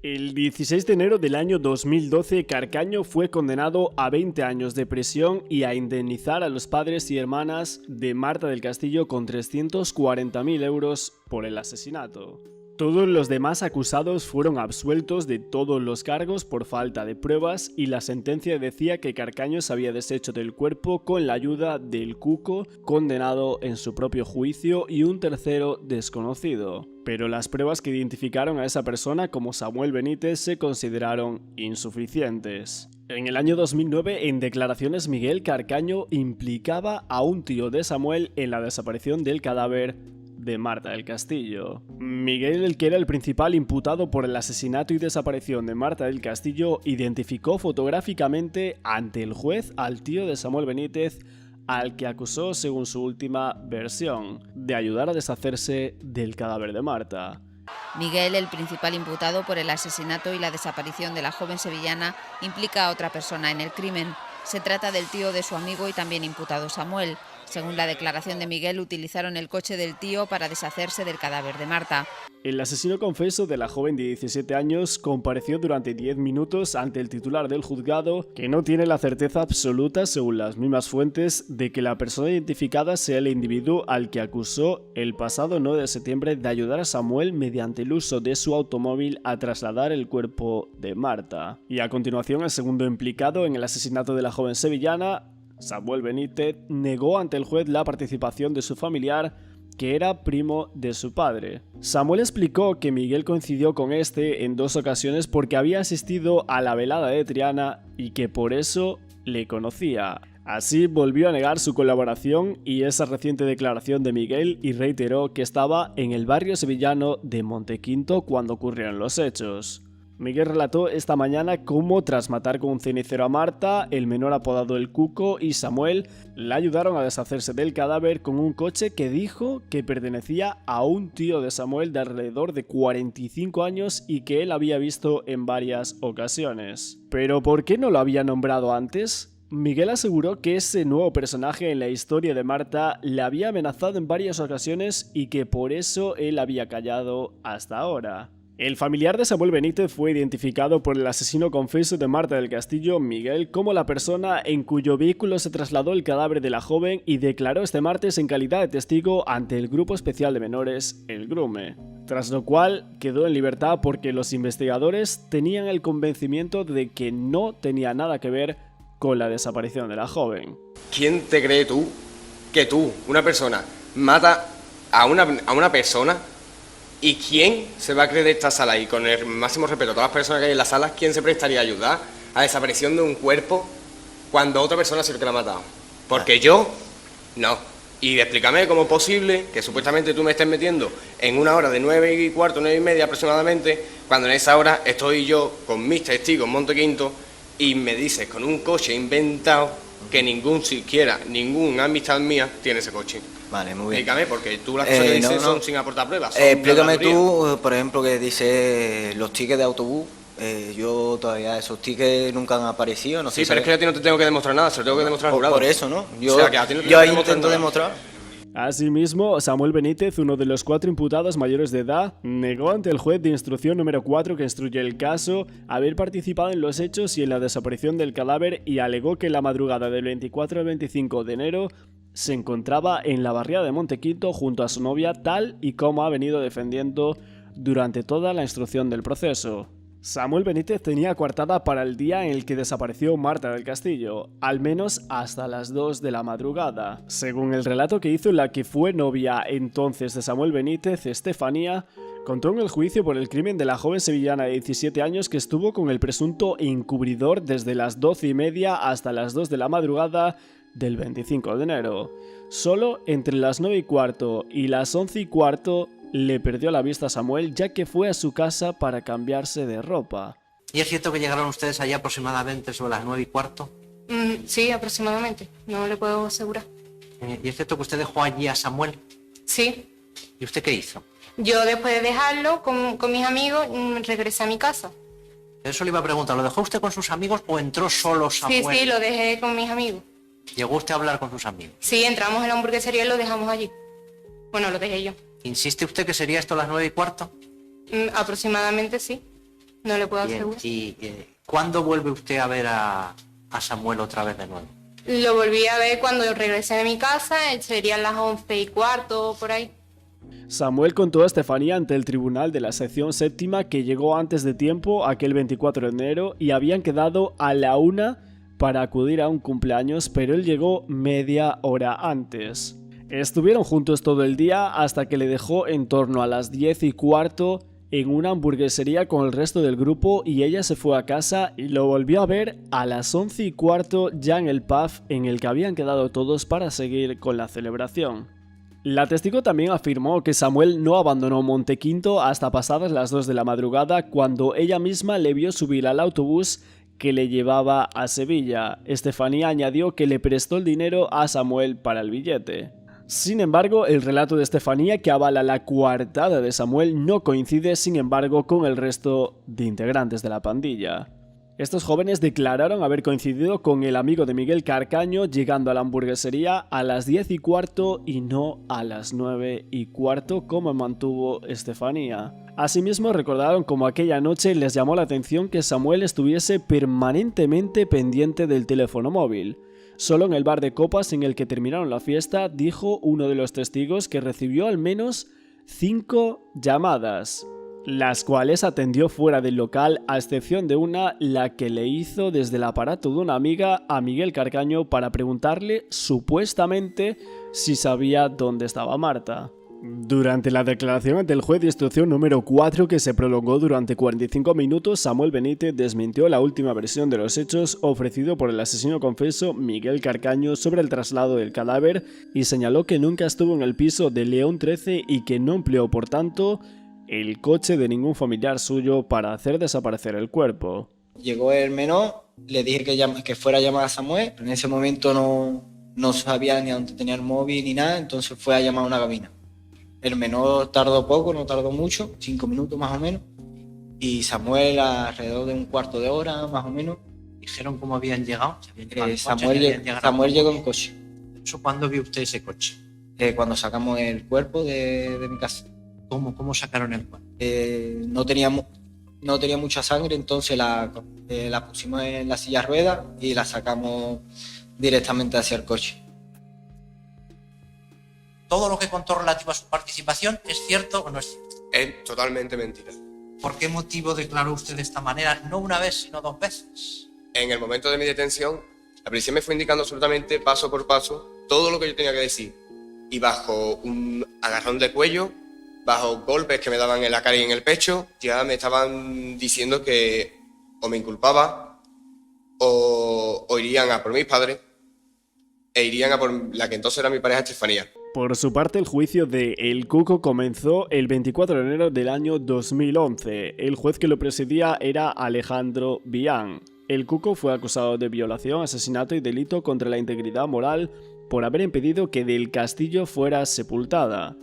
El 16 de enero del año 2012, Carcaño fue condenado a 20 años de prisión y a indemnizar a los padres y hermanas de Marta del Castillo con 340.000 euros por el asesinato. Todos los demás acusados fueron absueltos de todos los cargos por falta de pruebas y la sentencia decía que Carcaño se había deshecho del cuerpo con la ayuda del Cuco, condenado en su propio juicio, y un tercero desconocido. Pero las pruebas que identificaron a esa persona como Samuel Benítez se consideraron insuficientes. En el año 2009, en declaraciones, Miguel Carcaño implicaba a un tío de Samuel en la desaparición del cadáver de Marta del Castillo. Miguel, el que era el principal imputado por el asesinato y desaparición de Marta del Castillo, identificó fotográficamente ante el juez al tío de Samuel Benítez, al que acusó, según su última versión, de ayudar a deshacerse del cadáver de Marta. Miguel, el principal imputado por el asesinato y la desaparición de la joven sevillana, implica a otra persona en el crimen. Se trata del tío de su amigo y también imputado Samuel. Según la declaración de Miguel, utilizaron el coche del tío para deshacerse del cadáver de Marta. El asesino confeso de la joven de 17 años compareció durante 10 minutos ante el titular del juzgado, que no tiene la certeza absoluta, según las mismas fuentes, de que la persona identificada sea el individuo al que acusó el pasado 9 de septiembre de ayudar a Samuel mediante el uso de su automóvil a trasladar el cuerpo de Marta. Y a continuación, el segundo implicado en el asesinato de la joven sevillana, Samuel Benítez, negó ante el juez la participación de su familiar, que era primo de su padre. Samuel explicó que Miguel coincidió con este en 2 ocasiones porque había asistido a la velada de Triana y que por eso le conocía. Así volvió a negar su colaboración y esa reciente declaración de Miguel y reiteró que estaba en el barrio sevillano de Montequinto cuando ocurrieron los hechos. Miguel relató esta mañana cómo, tras matar con un cenicero a Marta, el menor apodado El Cuco y Samuel la ayudaron a deshacerse del cadáver con un coche que dijo que pertenecía a un tío de Samuel de alrededor de 45 años y que él había visto en varias ocasiones. ¿Pero por qué no lo había nombrado antes? Miguel aseguró que ese nuevo personaje en la historia de Marta le había amenazado en varias ocasiones y que por eso él había callado hasta ahora. El familiar de Samuel Benítez fue identificado por el asesino confeso de Marta del Castillo, Miguel, como la persona en cuyo vehículo se trasladó el cadáver de la joven y declaró este martes en calidad de testigo ante el Grupo Especial de Menores, el GRUME. Tras lo cual quedó en libertad porque los investigadores tenían el convencimiento de que no tenía nada que ver con la desaparición de la joven. ¿Quién te cree tú que tú, una persona, mata a una persona? ¿Y quién se va a creer de esta sala? Y con el máximo respeto a todas las personas que hay en la sala, ¿quién se prestaría a ayudar a la desaparición de un cuerpo cuando otra persona es el que la ha matado? Porque yo, no. Y explícame cómo es posible que supuestamente tú me estés metiendo en una hora de 9:15, 9:30 aproximadamente, cuando en esa hora estoy yo con mis testigos en Montequinto y me dices con un coche inventado que ninguna amistad mía tiene ese coche. Vale, muy bien. Explícame, porque tú las cosas que dices son sin aportar pruebas. Explícame tú, por ejemplo, que dices los tickets de autobús. Yo todavía esos tickets nunca han aparecido. No sé pero es que a ti no te tengo que demostrar nada, se lo tengo que demostrar al jurado. Por eso, ¿no? Yo, o sea, que a ti no te yo ahí tengo que intento demostrar. Asimismo, Samuel Benítez, uno de los 4 imputados mayores de edad, negó ante el juez de instrucción número 4 que instruye el caso haber participado en los hechos y en la desaparición del cadáver y alegó que en la madrugada del 24 al 25 de enero se encontraba en la barriada de Montequinto junto a su novia, tal y como ha venido defendiendo durante toda la instrucción del proceso. Samuel Benítez tenía coartada para el día en el que desapareció Marta del Castillo, al menos hasta las 2 de la madrugada. Según el relato que hizo la que fue novia entonces de Samuel Benítez, Estefanía, contó en el juicio por el crimen de la joven sevillana de 17 años que estuvo con el presunto encubridor desde las 12:30 hasta las 2 de la madrugada del 25 de enero. Solo entre las 9:15 y las 11:15 le perdió la vista a Samuel, ya que fue a su casa para cambiarse de ropa. ¿Y es cierto que llegaron ustedes allí aproximadamente sobre las 9:15? Sí, aproximadamente. No le puedo asegurar. ¿Y es cierto que usted dejó allí a Samuel? Sí. ¿Y usted qué hizo? Yo después de dejarlo con mis amigos regresé a mi casa. Eso le iba a preguntar, ¿lo dejó usted con sus amigos o entró solo Samuel? Sí, lo dejé con mis amigos. ¿Llegó usted a hablar con sus amigos? Sí, entramos en la hamburguesería y lo dejamos allí. Bueno, lo dejé yo. ¿Insiste usted que sería esto las 9:15? Aproximadamente sí. No le puedo asegurar. ¿Y cuándo vuelve usted a ver a Samuel otra vez de nuevo? Lo volví a ver cuando regresé de mi casa, serían las 11:15 por ahí. Samuel contó a Estefanía ante el tribunal de la sección séptima que llegó antes de tiempo aquel 24 de enero y habían quedado a la 1 para acudir a un cumpleaños, pero él llegó media hora antes. Estuvieron juntos todo el día hasta que le dejó en torno a las 10:15 en una hamburguesería con el resto del grupo y ella se fue a casa y lo volvió a ver a las 11:15 ya en el pub en el que habían quedado todos para seguir con la celebración. La testigo también afirmó que Samuel no abandonó Montequinto hasta pasadas las 2 de la madrugada cuando ella misma le vio subir al autobús que le llevaba a Sevilla. Estefanía añadió que le prestó el dinero a Samuel para el billete. Sin embargo, el relato de Estefanía que avala la coartada de Samuel no coincide, sin embargo, con el resto de integrantes de la pandilla. Estos jóvenes declararon haber coincidido con el amigo de Miguel Carcaño llegando a la hamburguesería a las 10:15 y no a las 9:15 como mantuvo Estefanía. Asimismo recordaron cómo aquella noche les llamó la atención que Samuel estuviese permanentemente pendiente del teléfono móvil. Solo en el bar de copas en el que terminaron la fiesta, dijo uno de los testigos que recibió al menos 5 llamadas, las cuales atendió fuera del local a excepción de una, la que le hizo desde el aparato de una amiga a Miguel Carcaño para preguntarle supuestamente si sabía dónde estaba Marta. Durante la declaración ante el juez de instrucción número 4, que se prolongó durante 45 minutos, Samuel Benítez desmintió la última versión de los hechos ofrecido por el asesino confeso Miguel Carcaño sobre el traslado del cadáver y señaló que nunca estuvo en el piso de León 13 y que no empleó, por tanto, el coche de ningún familiar suyo para hacer desaparecer el cuerpo. Llegó el menor, le dije que fuera a llamar a Samuel, pero en ese momento no sabía ni a dónde tenía el móvil ni nada, entonces fue a llamar a una cabina. El menor tardó poco, no tardó mucho, 5 minutos más o menos, y Samuel alrededor de un cuarto de hora más o menos. ¿Dijeron cómo habían llegado? Samuel llegó en coche. ¿Eso cuándo vio usted ese coche? Cuando sacamos el cuerpo de mi casa. ¿Cómo sacaron el cuerpo? No tenía mucha sangre, entonces la pusimos en la silla de ruedas y la sacamos directamente hacia el coche. ¿Todo lo que contó relativo a su participación es cierto o no es cierto? Es totalmente mentira. ¿Por qué motivo declaró usted de esta manera, no una vez, sino 2 veces? En el momento de mi detención, la policía me fue indicando absolutamente paso por paso todo lo que yo tenía que decir. Y bajo un agarrón de cuello, bajo golpes que me daban en la cara y en el pecho, ya me estaban diciendo que o me inculpaba o irían a por mis padres e irían a por la que entonces era mi pareja Estefanía. Por su parte, el juicio de El Cuco comenzó el 24 de enero del año 2011. El juez que lo presidía era Alejandro Bián. El Cuco fue acusado de violación, asesinato y delito contra la integridad moral por haber impedido que Del Castillo fuera sepultada.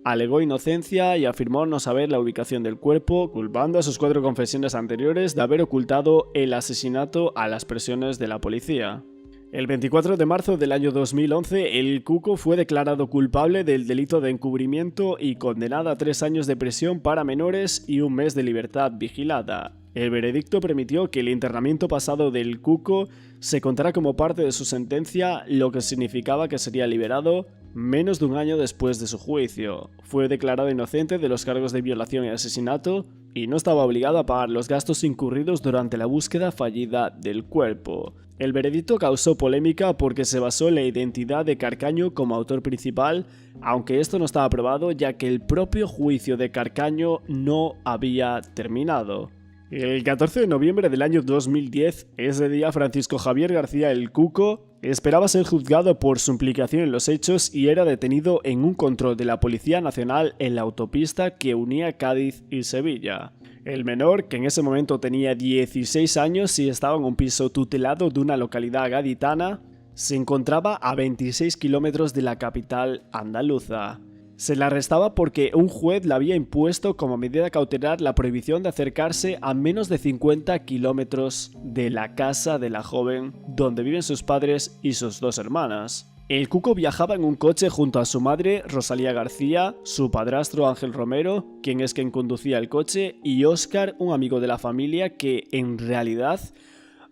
Alegó inocencia y afirmó no saber la ubicación del cuerpo, culpando a sus 4 confesiones anteriores de haber ocultado el asesinato a las presiones de la policía. El 24 de marzo del año 2011, el Cuco fue declarado culpable del delito de encubrimiento y condenado a 3 años de prisión para menores y 1 mes de libertad vigilada. El veredicto permitió que el internamiento pasado del Cuco se contara como parte de su sentencia, lo que significaba que sería liberado menos de un año después de su juicio. Fue declarado inocente de los cargos de violación y asesinato y no estaba obligado a pagar los gastos incurridos durante la búsqueda fallida del cuerpo. El veredicto causó polémica porque se basó en la identidad de Carcaño como autor principal, aunque esto no estaba probado ya que el propio juicio de Carcaño no había terminado. El 14 de noviembre del año 2010, ese día Francisco Javier García el Cuco esperaba ser juzgado por su implicación en los hechos y era detenido en un control de la Policía Nacional en la autopista que unía Cádiz y Sevilla. El menor, que en ese momento tenía 16 años y estaba en un piso tutelado de una localidad gaditana, se encontraba a 26 kilómetros de la capital andaluza. Se le arrestaba porque un juez le había impuesto como medida cautelar la prohibición de acercarse a menos de 50 kilómetros de la casa de la joven donde viven sus padres y sus dos hermanas. El Cuco viajaba en un coche junto a su madre, Rosalía García, su padrastro Ángel Romero, quien conducía el coche, y Óscar, un amigo de la familia que en realidad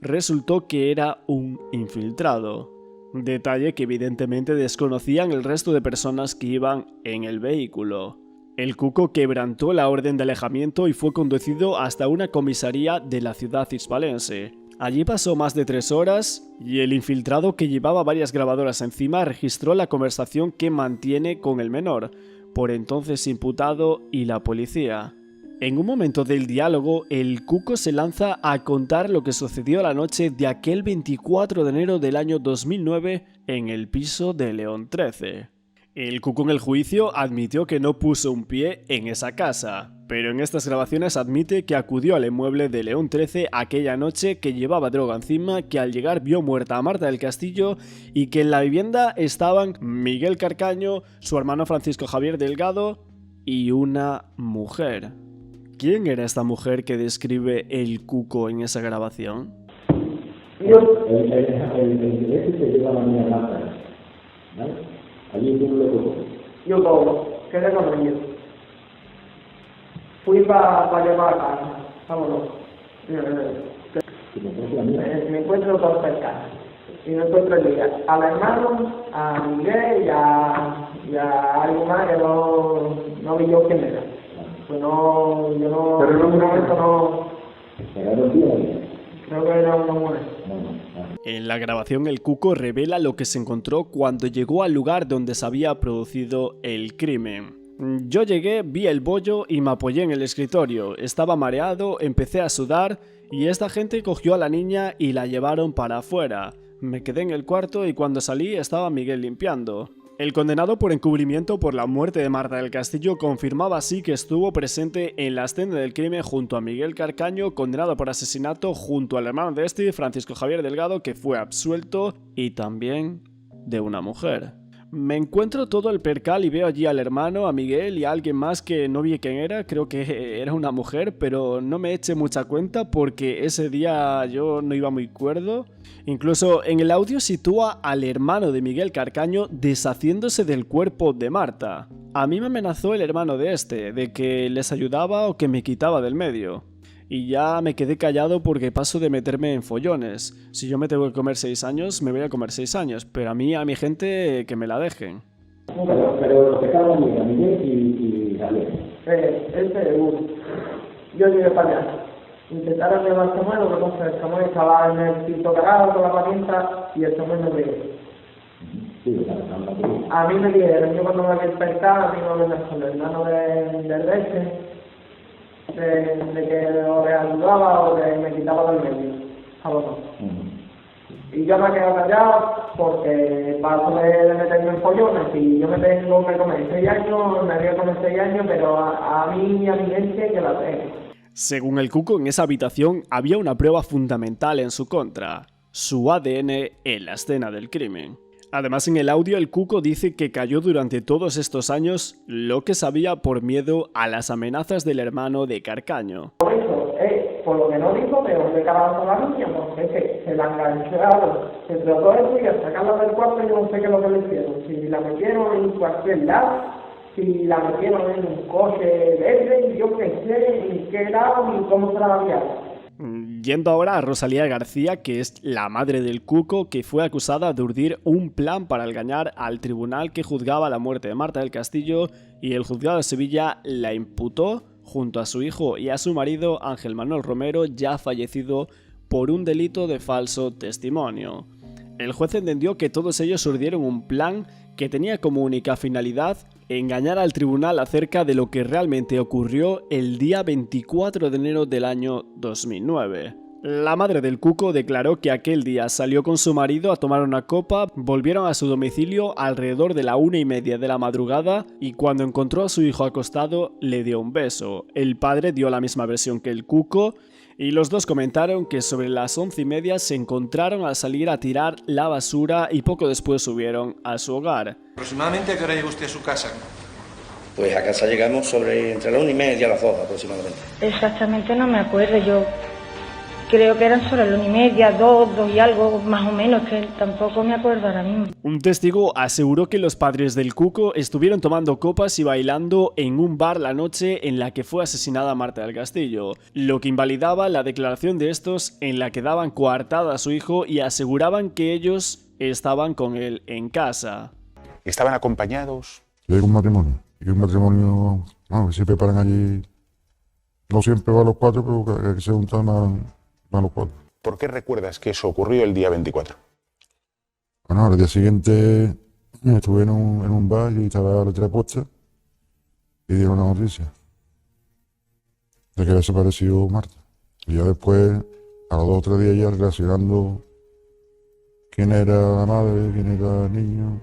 resultó que era un infiltrado. Detalle que evidentemente desconocían el resto de personas que iban en el vehículo. El Cuco quebrantó la orden de alejamiento y fue conducido hasta una comisaría de la ciudad hispalense. Allí pasó más de 3 horas y el infiltrado, que llevaba varias grabadoras encima, registró la conversación que mantiene con el menor, por entonces imputado, y la policía. En un momento del diálogo, el Cuco se lanza a contar lo que sucedió la noche de aquel 24 de enero del año 2009 en el piso de León 13. El Cuco en el juicio admitió que no puso un pie en esa casa, pero en estas grabaciones admite que acudió al inmueble de León 13 aquella noche, que llevaba droga encima, que al llegar vio muerta a Marta del Castillo y que en la vivienda estaban Miguel Carcaño, su hermano Francisco Javier Delgado y una mujer. ¿Quién era esta mujer que describe el Cuco en esa grabación? Ese se lleva la niña Marta, ¿vale? Allí tú lo coges. Yo todo, quedé con ellos. Fui para llevar a casa, vámonos. Me encuentro dos cerca. Y me encuentro al hermano, a Miguel y a algo más que no vi yo quién era. Pues no, yo no, pero en un momento no. Creo que era una mujer. En la grabación el Cuco revela lo que se encontró cuando llegó al lugar donde se había producido el crimen. Yo llegué, vi el bollo y me apoyé en el escritorio. Estaba mareado, empecé a sudar y esta gente cogió a la niña y la llevaron para afuera. Me quedé en el cuarto y cuando salí estaba Miguel limpiando. El condenado por encubrimiento por la muerte de Marta del Castillo confirmaba así que estuvo presente en la escena del crimen junto a Miguel Carcaño, condenado por asesinato, junto al hermano de Francisco Javier Delgado, que fue absuelto, y también de una mujer. Me encuentro todo el percal y veo allí al hermano, a Miguel y a alguien más que no vi quién era, creo que era una mujer, pero no me eché mucha cuenta porque ese día yo no iba muy cuerdo. Incluso en el audio sitúa al hermano de Miguel Carcaño deshaciéndose del cuerpo de Marta. A mí me amenazó el hermano de de que les ayudaba o que me quitaba del medio. Y ya me quedé callado porque paso de meterme en follones. Si yo me tengo que comer 6 años, me voy a comer 6 años. Pero a mi gente, que me la dejen. Pero lo que cada uno, Miguel y Javier. Yo llegué para allá. Intentaron llevar a Samuel, pero no sé, Samuel estaba en el quinto cargado con la parienta y el Samuel no llegó. A mí me dijeron, yo cuando me despertaba, a mí no me con el hermano del leche. De que o le ayudaba o que me quitaba del medio. Y yo me quedo callado porque paso de meterme en follones. Si yo me tengo que comer 6 años, me voy a comer 6 años, pero a mí y a mi gente que la tengo. Según el Cuco, en esa habitación había una prueba fundamental en su contra: su ADN en la escena del crimen. Además, en el audio el Cuco dice que cayó durante todos estos años lo que sabía por miedo a las amenazas del hermano de Carcaño. Por eso, por lo que no dijo, pero me acababa con la niña, porque es que se la engancharon, se trató eso y al sacarla del cuarto yo no sé qué es lo que le hicieron. Si la metieron en cualquier lado, si la metieron en un coche verde, yo qué sé, ni qué era, ni cómo se la había. Yendo ahora a Rosalía García, que es la madre del Cuco, que fue acusada de urdir un plan para engañar al tribunal que juzgaba la muerte de Marta del Castillo, y el juzgado de Sevilla la imputó junto a su hijo y a su marido Ángel Manuel Romero, ya fallecido, por un delito de falso testimonio. El juez entendió que todos ellos urdieron un plan que tenía como única finalidad engañar al tribunal acerca de lo que realmente ocurrió el día 24 de enero del año 2009. La madre del Cuco declaró que aquel día salió con su marido a tomar una copa, volvieron a su domicilio alrededor de la 1:30 de la madrugada y cuando encontró a su hijo acostado le dio un beso. El padre dio la misma versión que el Cuco y los dos comentaron que sobre las 11:30 se encontraron al salir a tirar la basura y poco después subieron a su hogar. ¿Aproximadamente a qué hora llegó usted a su casa? Pues a casa llegamos entre la 1:30 y las 2 aproximadamente. Exactamente no me acuerdo, yo creo que eran sobre las 1:30, 2 y algo, más o menos, que tampoco me acuerdo ahora mismo. Un testigo aseguró que los padres del Cuco estuvieron tomando copas y bailando en un bar la noche en la que fue asesinada Marta del Castillo, lo que invalidaba la declaración de estos en la que daban coartada a su hijo y aseguraban que ellos estaban con él en casa. ¿Estaban acompañados? Y hay un matrimonio. Y un matrimonio, no, siempre paran allí, no siempre van los cuatro, pero que se juntan a los cuatro. ¿Por qué recuerdas que eso ocurrió el día 24? Bueno, al día siguiente estuve en un bar y estaba la telepuesta y dieron una noticia de que había desaparecido Marta. Y ya después, a los 2 o 3 días ya relacionando quién era la madre, quién era el niño,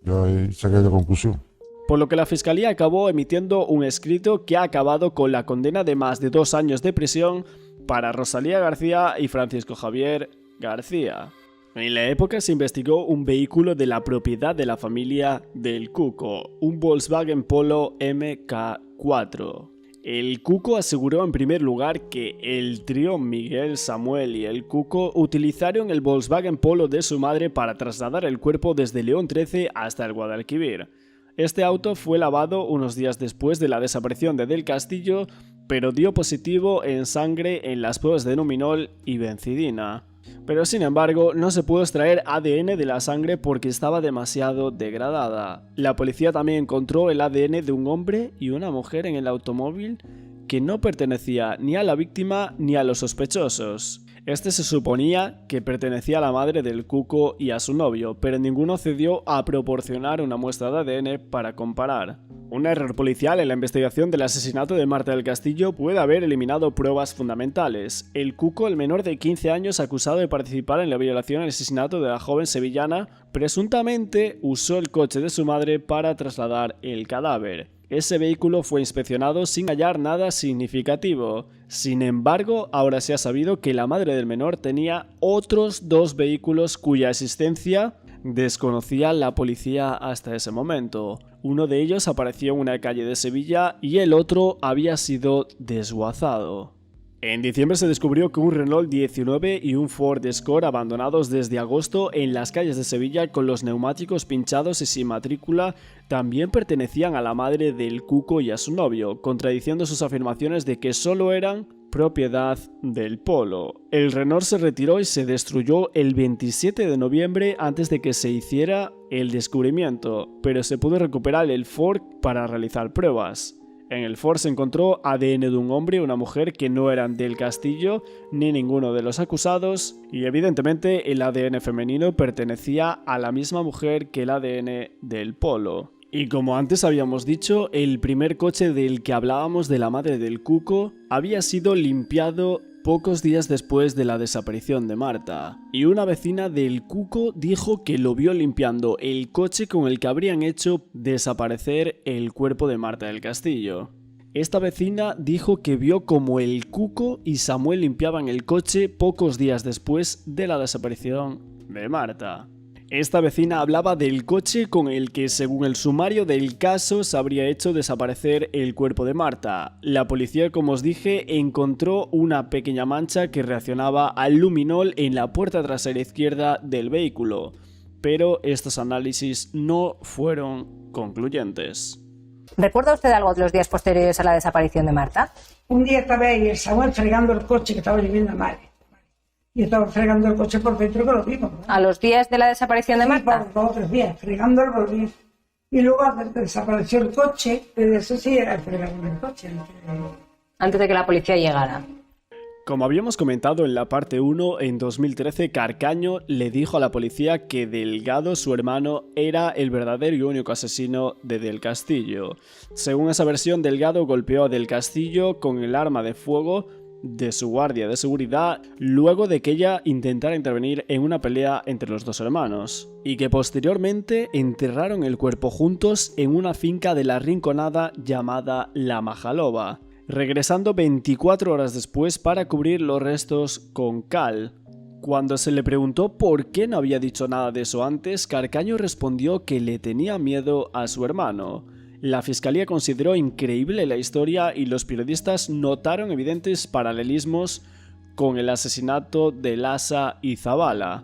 ya ahí saqué la conclusión. Por lo que la Fiscalía acabó emitiendo un escrito que ha acabado con la condena de más de 2 años de prisión para Rosalía García y Francisco Javier García. En la época se investigó un vehículo de la propiedad de la familia del Cuco, un Volkswagen Polo MK4. El Cuco aseguró en primer lugar que el trío Miguel, Samuel y el Cuco utilizaron el Volkswagen Polo de su madre para trasladar el cuerpo desde León 13 hasta el Guadalquivir. Este auto fue lavado unos días después de la desaparición de Del Castillo, pero dio positivo en sangre en las pruebas de luminol y bencidina. Pero sin embargo, no se pudo extraer ADN de la sangre porque estaba demasiado degradada. La policía también encontró el ADN de un hombre y una mujer en el automóvil que no pertenecía ni a la víctima ni a los sospechosos. Este se suponía que pertenecía a la madre del Cuco y a su novio, pero ninguno cedió a proporcionar una muestra de ADN para comparar. Un error policial en la investigación del asesinato de Marta del Castillo puede haber eliminado pruebas fundamentales. El Cuco, el menor de 15 años acusado de participar en la violación y asesinato de la joven sevillana, presuntamente usó el coche de su madre para trasladar el cadáver. Ese vehículo fue inspeccionado sin hallar nada significativo. Sin embargo, ahora se ha sabido que la madre del menor tenía otros 2 vehículos cuya existencia desconocía la policía hasta ese momento. Uno de ellos apareció en una calle de Sevilla y el otro había sido desguazado. En diciembre se descubrió que un Renault 19 y un Ford Escort abandonados desde agosto en las calles de Sevilla con los neumáticos pinchados y sin matrícula también pertenecían a la madre del Cuco y a su novio, contradiciendo sus afirmaciones de que solo eran propiedad del Polo. El Renault se retiró y se destruyó el 27 de noviembre antes de que se hiciera el descubrimiento, pero se pudo recuperar el Ford para realizar pruebas. En el Ford se encontró ADN de un hombre y una mujer que no eran del Castillo ni ninguno de los acusados y evidentemente el ADN femenino pertenecía a la misma mujer que el ADN del Polo. Y como antes habíamos dicho, el primer coche del que hablábamos de la madre del Cuco había sido limpiado pocos días después de la desaparición de Marta, y una vecina del Cuco dijo que lo vio limpiando el coche con el que habrían hecho desaparecer el cuerpo de Marta del Castillo. Esta vecina dijo que vio como el Cuco y Samuel limpiaban el coche pocos días después de la desaparición de Marta. Esta vecina hablaba del coche con el que, según el sumario del caso, se habría hecho desaparecer el cuerpo de Marta. La policía, como os dije, encontró una pequeña mancha que reaccionaba al luminol en la puerta trasera izquierda del vehículo. pero estos análisis no fueron concluyentes. ¿Recuerda usted algo de los días posteriores a la desaparición de Marta? Un día estaba ahí el Samuel fregando el coche, que estaba lloviendo a mares. Y estaba fregando el coche por dentro, que lo vimos, ¿no? ¿A los días de la desaparición de Marta? Por 2 o 3 días, fregando el volví. Y luego desapareció el coche, pero eso sí era fregando el coche. Antes de que la policía llegara. Como habíamos comentado en la parte 1, en 2013 Carcaño le dijo a la policía que Delgado, su hermano, era el verdadero y único asesino de Del Castillo. Según esa versión, Delgado golpeó a Del Castillo con el arma de fuego de su guardia de seguridad luego de que ella intentara intervenir en una pelea entre los dos hermanos, y que posteriormente enterraron el cuerpo juntos en una finca de la Rinconada llamada La Majaloba, regresando 24 horas después para cubrir los restos con cal. Cuando se le preguntó por qué no había dicho nada de eso antes, Carcaño respondió que le tenía miedo a su hermano. La fiscalía consideró increíble la historia y los periodistas notaron evidentes paralelismos con el asesinato de Lasa y Zabala.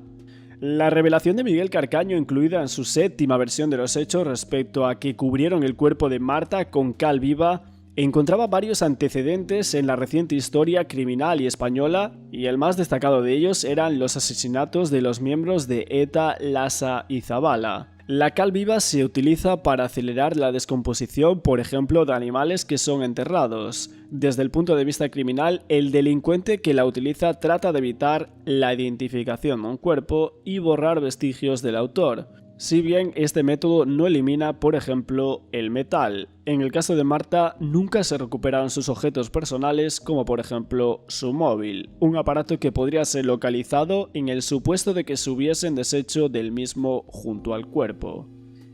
La revelación de Miguel Carcaño, incluida en su 7ª versión de los hechos respecto a que cubrieron el cuerpo de Marta con cal viva, encontraba varios antecedentes en la reciente historia criminal y española, y el más destacado de ellos eran los asesinatos de los miembros de ETA, Lasa y Zabala. La cal viva se utiliza para acelerar la descomposición, por ejemplo, de animales que son enterrados. Desde el punto de vista criminal, el delincuente que la utiliza trata de evitar la identificación de un cuerpo y borrar vestigios del autor. Si bien este método no elimina, por ejemplo, el metal. En el caso de Marta, nunca se recuperaron sus objetos personales, como por ejemplo su móvil, un aparato que podría ser localizado en el supuesto de que se hubiesen deshecho del mismo junto al cuerpo.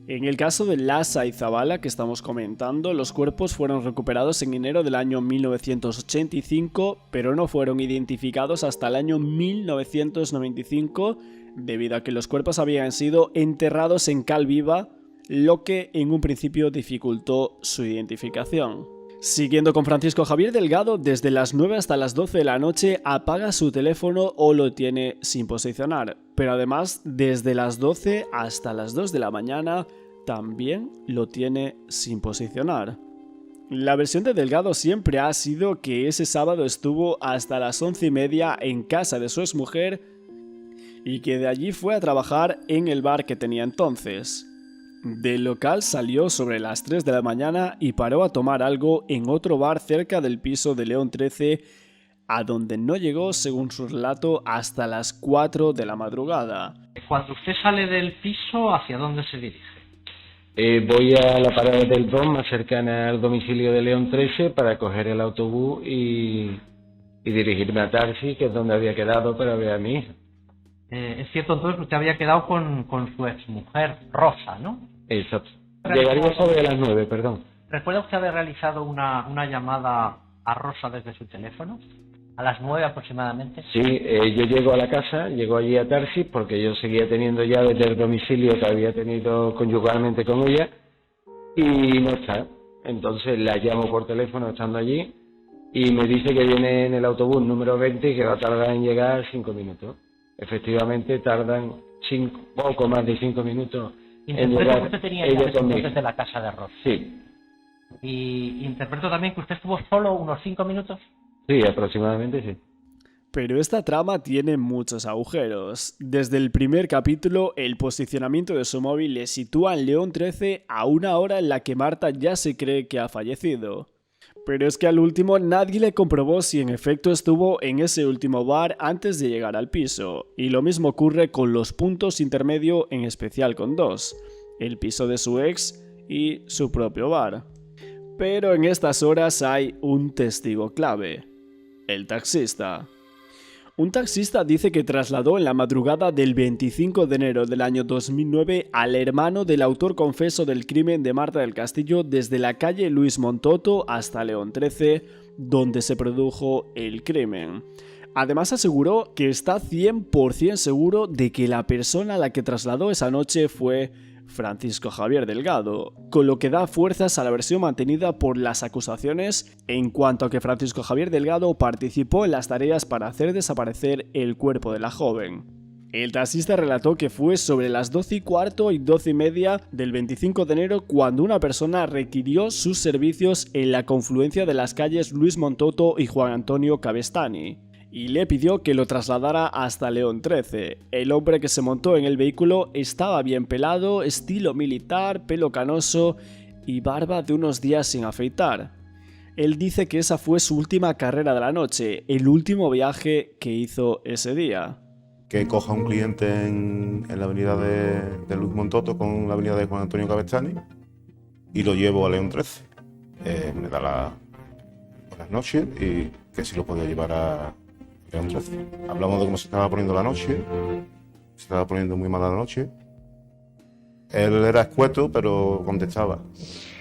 En el caso de Lasa y Zabala que estamos comentando, los cuerpos fueron recuperados en enero del año 1985, pero no fueron identificados hasta el año 1995, debido a que los cuerpos habían sido enterrados en cal viva, lo que en un principio dificultó su identificación. Siguiendo con Francisco Javier Delgado, desde las 9 hasta las 12 de la noche apaga su teléfono o lo tiene sin posicionar, pero además desde las 12 hasta las 2 de la mañana también lo tiene sin posicionar. La versión de Delgado siempre ha sido que ese sábado estuvo hasta las 11:30 en casa de su exmujer y que de allí fue a trabajar en el bar que tenía entonces. Del local salió sobre las 3 de la mañana y paró a tomar algo en otro bar cerca del piso de León 13, a donde no llegó, según su relato, hasta las 4 de la madrugada. Cuando usted sale del piso, ¿hacia dónde se dirige? Voy a la parada del 2 más cercana al domicilio de León 13 para coger el autobús y dirigirme a Tarsi, que es donde había quedado para ver a mi hija. Es cierto entonces que usted había quedado con su exmujer Rosa, ¿no? Exacto. Llegaría sobre las 9, perdón. ¿Recuerda usted haber realizado una llamada a Rosa desde su teléfono? ¿A las 9 aproximadamente? Sí, yo llego a la casa, llego allí a Tarsis porque yo seguía teniendo llaves del domicilio que había tenido conyugalmente con ella y no está. Entonces la llamo por teléfono estando allí y me dice que viene en el autobús número 20 y que va a tardar en llegar 5 minutos. Efectivamente tardan poco más de 5 minutos en llegar. Que usted tenía llaves entonces de la casa de Rosa. Sí. Y interpreto también que usted estuvo solo unos 5 minutos. Sí, aproximadamente sí. Pero esta trama tiene muchos agujeros. Desde el primer capítulo, el posicionamiento de su móvil le sitúa en León 13 a una hora en la que Marta ya se cree que ha fallecido. Pero es que al último nadie le comprobó si en efecto estuvo en ese último bar antes de llegar al piso. Y lo mismo ocurre con los puntos intermedio, en especial con 2, el piso de su ex y su propio bar. Pero en estas horas hay un testigo clave: el taxista. Un taxista dice que trasladó en la madrugada del 25 de enero del año 2009 al hermano del autor confeso del crimen de Marta del Castillo desde la calle Luis Montoto hasta León 13, donde se produjo el crimen. Además aseguró que está 100% seguro de que la persona a la que trasladó esa noche fue Francisco Javier Delgado, con lo que da fuerzas a la versión mantenida por las acusaciones en cuanto a que Francisco Javier Delgado participó en las tareas para hacer desaparecer el cuerpo de la joven. El taxista relató que fue sobre las 12:15 y 12:30 del 25 de enero cuando una persona requirió sus servicios en la confluencia de las calles Luis Montoto y Juan Antonio Cabestany, y le pidió que lo trasladara hasta León 13. El hombre que se montó en el vehículo estaba bien pelado, estilo militar, pelo canoso y barba de unos días sin afeitar. Él dice que esa fue su última carrera de la noche, el último viaje que hizo ese día. Que coja un cliente en la avenida de Luis Montoto con la avenida de Juan Antonio Cabestany y lo llevo a León 13. Me da las buenas noches y que si lo podía llevar a León 13. Hablamos de cómo se estaba poniendo la noche, se estaba poniendo muy mala la noche. Él era escueto, pero contestaba.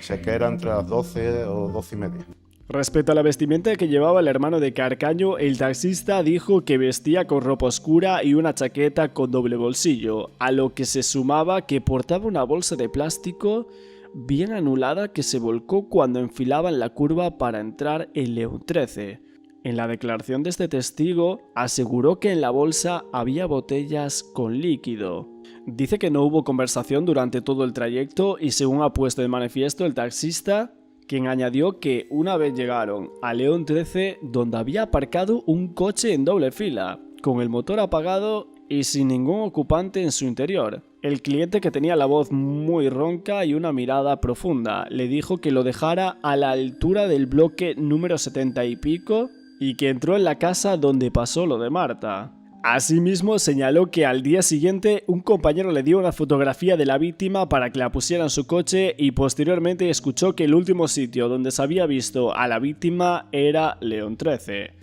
Sé que era entre las 12 o 12:30. Respecto a la vestimenta que llevaba el hermano de Carcaño, el taxista dijo que vestía con ropa oscura y una chaqueta con doble bolsillo, a lo que se sumaba que portaba una bolsa de plástico bien anulada que se volcó cuando enfilaba en la curva para entrar en León 13. En la declaración de este testigo, aseguró que en la bolsa había botellas con líquido. Dice que no hubo conversación durante todo el trayecto y, según ha puesto de manifiesto el taxista, quien añadió que una vez llegaron a León 13, donde había aparcado un coche en doble fila, con el motor apagado y sin ningún ocupante en su interior. El cliente, que tenía la voz muy ronca y una mirada profunda, le dijo que lo dejara a la altura del bloque número 70 y pico y que entró en la casa donde pasó lo de Marta. Asimismo, señaló que al día siguiente un compañero le dio una fotografía de la víctima para que la pusiera en su coche y posteriormente escuchó que el último sitio donde se había visto a la víctima era León 13.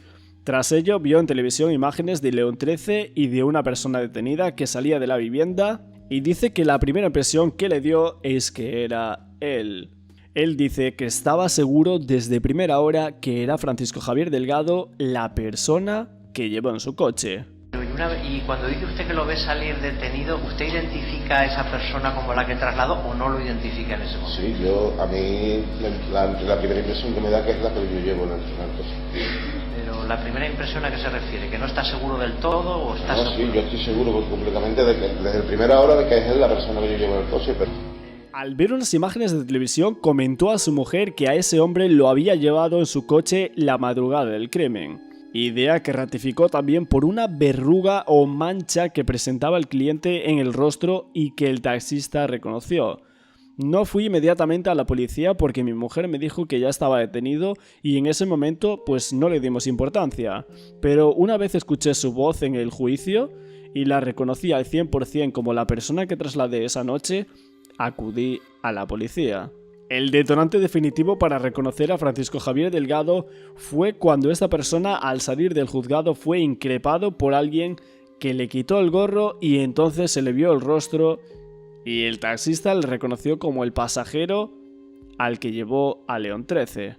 Tras ello, vio en televisión imágenes de León 13 y de una persona detenida que salía de la vivienda y dice que la primera impresión que le dio es que era él. Él dice que estaba seguro desde primera hora que era Francisco Javier Delgado la persona que llevó en su coche. Y cuando dice usted que lo ve salir detenido, ¿usted identifica a esa persona como la que trasladó o no lo identifica en ese momento? Sí, a mí la primera impresión que me da que es la que yo llevo en el coche. Pero la primera impresión a qué se refiere, ¿que no está seguro del todo o está seguro? Sí, yo estoy seguro completamente de que desde primera hora de que es él la persona que yo llevo en el coche, pero... Al ver unas imágenes de televisión, comentó a su mujer que a ese hombre lo había llevado en su coche la madrugada del crimen. Idea que ratificó también por una verruga o mancha que presentaba el cliente en el rostro y que el taxista reconoció. No fui inmediatamente a la policía porque mi mujer me dijo que ya estaba detenido y en ese momento pues no le dimos importancia. Pero una vez escuché su voz en el juicio y la reconocí al 100% como la persona que trasladé esa noche, acudí a la policía. El detonante definitivo para reconocer a Francisco Javier Delgado fue cuando esta persona, al salir del juzgado, fue increpado por alguien que le quitó el gorro y entonces se le vio el rostro y el taxista le reconoció como el pasajero al que llevó a León 13.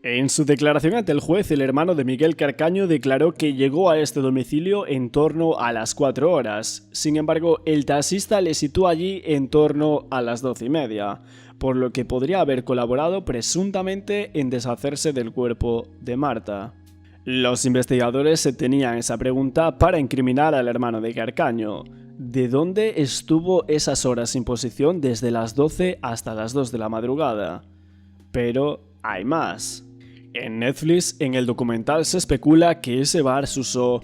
En su declaración ante el juez, el hermano de Miguel Carcaño declaró que llegó a este domicilio en torno a las 4 horas. Sin embargo, el taxista le situó allí en torno a las 12:30. Por lo que podría haber colaborado presuntamente en deshacerse del cuerpo de Marta. Los investigadores se tenían esa pregunta para incriminar al hermano de Carcaño. ¿De dónde estuvo esas horas sin posición desde las 12 hasta las 2 de la madrugada? Pero hay más. En Netflix, en el documental, se especula que ese bar se usó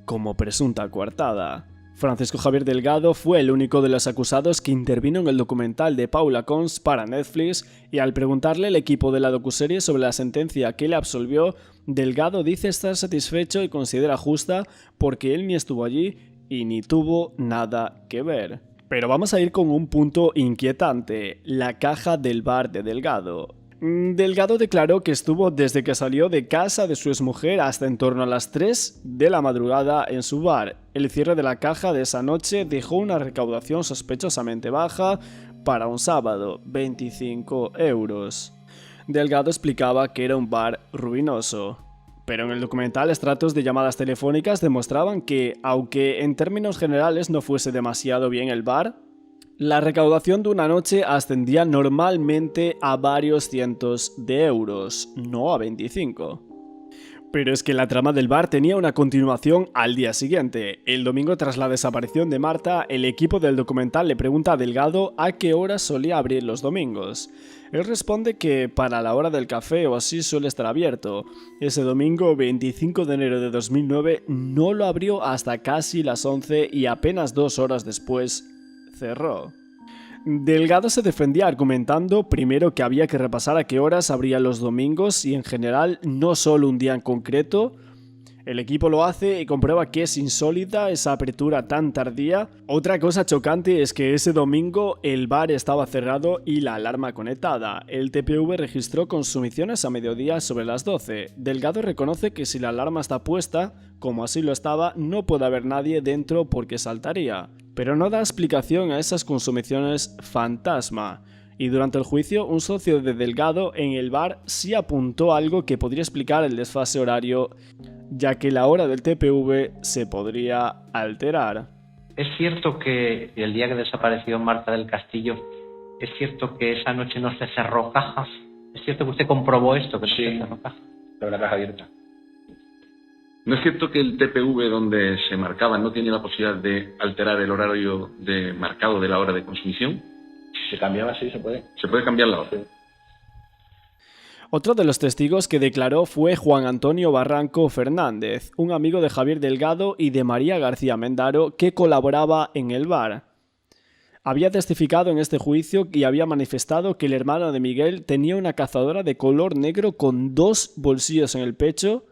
como presunta coartada. Francisco Javier Delgado fue el único de los acusados que intervino en el documental de Paula Cons para Netflix y al preguntarle el equipo de la docuserie sobre la sentencia que le absolvió, Delgado dice estar satisfecho y considera justa porque él ni estuvo allí y ni tuvo nada que ver. Pero vamos a ir con un punto inquietante, la caja del bar de Delgado. Delgado declaró que estuvo desde que salió de casa de su exmujer hasta en torno a las 3 de la madrugada en su bar. El cierre de la caja de esa noche dejó una recaudación sospechosamente baja para un sábado, 25 euros. Delgado explicaba que era un bar ruinoso. Pero en el documental, extractos de llamadas telefónicas demostraban que, aunque en términos generales no fuese demasiado bien el bar, la recaudación de una noche ascendía normalmente a varios cientos de euros, no a 25. Pero es que la trama del bar tenía una continuación al día siguiente. El domingo, tras la desaparición de Marta, el equipo del documental le pregunta a Delgado a qué hora solía abrir los domingos. Él responde que para la hora del café o así suele estar abierto. Ese domingo, 25 de enero de 2009, no lo abrió hasta casi las 11 y apenas 2 horas después cerró. Delgado se defendía argumentando primero que había que repasar a qué horas abría los domingos y en general no solo un día en concreto. El equipo lo hace y comprueba que es insólita esa apertura tan tardía. Otra cosa chocante es que ese domingo el bar estaba cerrado y la alarma conectada. El TPV registró consumiciones a mediodía sobre las 12. Delgado reconoce que si la alarma está puesta, como así lo estaba, no puede haber nadie dentro porque saltaría. Pero no da explicación a esas consumiciones fantasma. Y durante el juicio, un socio de Delgado en el bar sí apuntó algo que podría explicar el desfase horario, ya que la hora del TPV se podría alterar. ¿Es cierto que el día que desapareció Marta del Castillo, es cierto que esa noche no se cerró cajas? ¿Es cierto que usted comprobó esto, que no se cerró cajas? Pero la caja abierta. ¿No es cierto que el TPV donde se marcaba no tiene la posibilidad de alterar el horario marcado de la hora de consumición? Si se cambiaba, sí, se puede. Se puede cambiar la hora. Sí. Otro de los testigos que declaró fue Juan Antonio Barranco Fernández, un amigo de Javier Delgado y de María García Mendaro que colaboraba en el bar. Había testificado en este juicio y había manifestado que el hermano de Miguel tenía una cazadora de color negro con 2 bolsillos en el pecho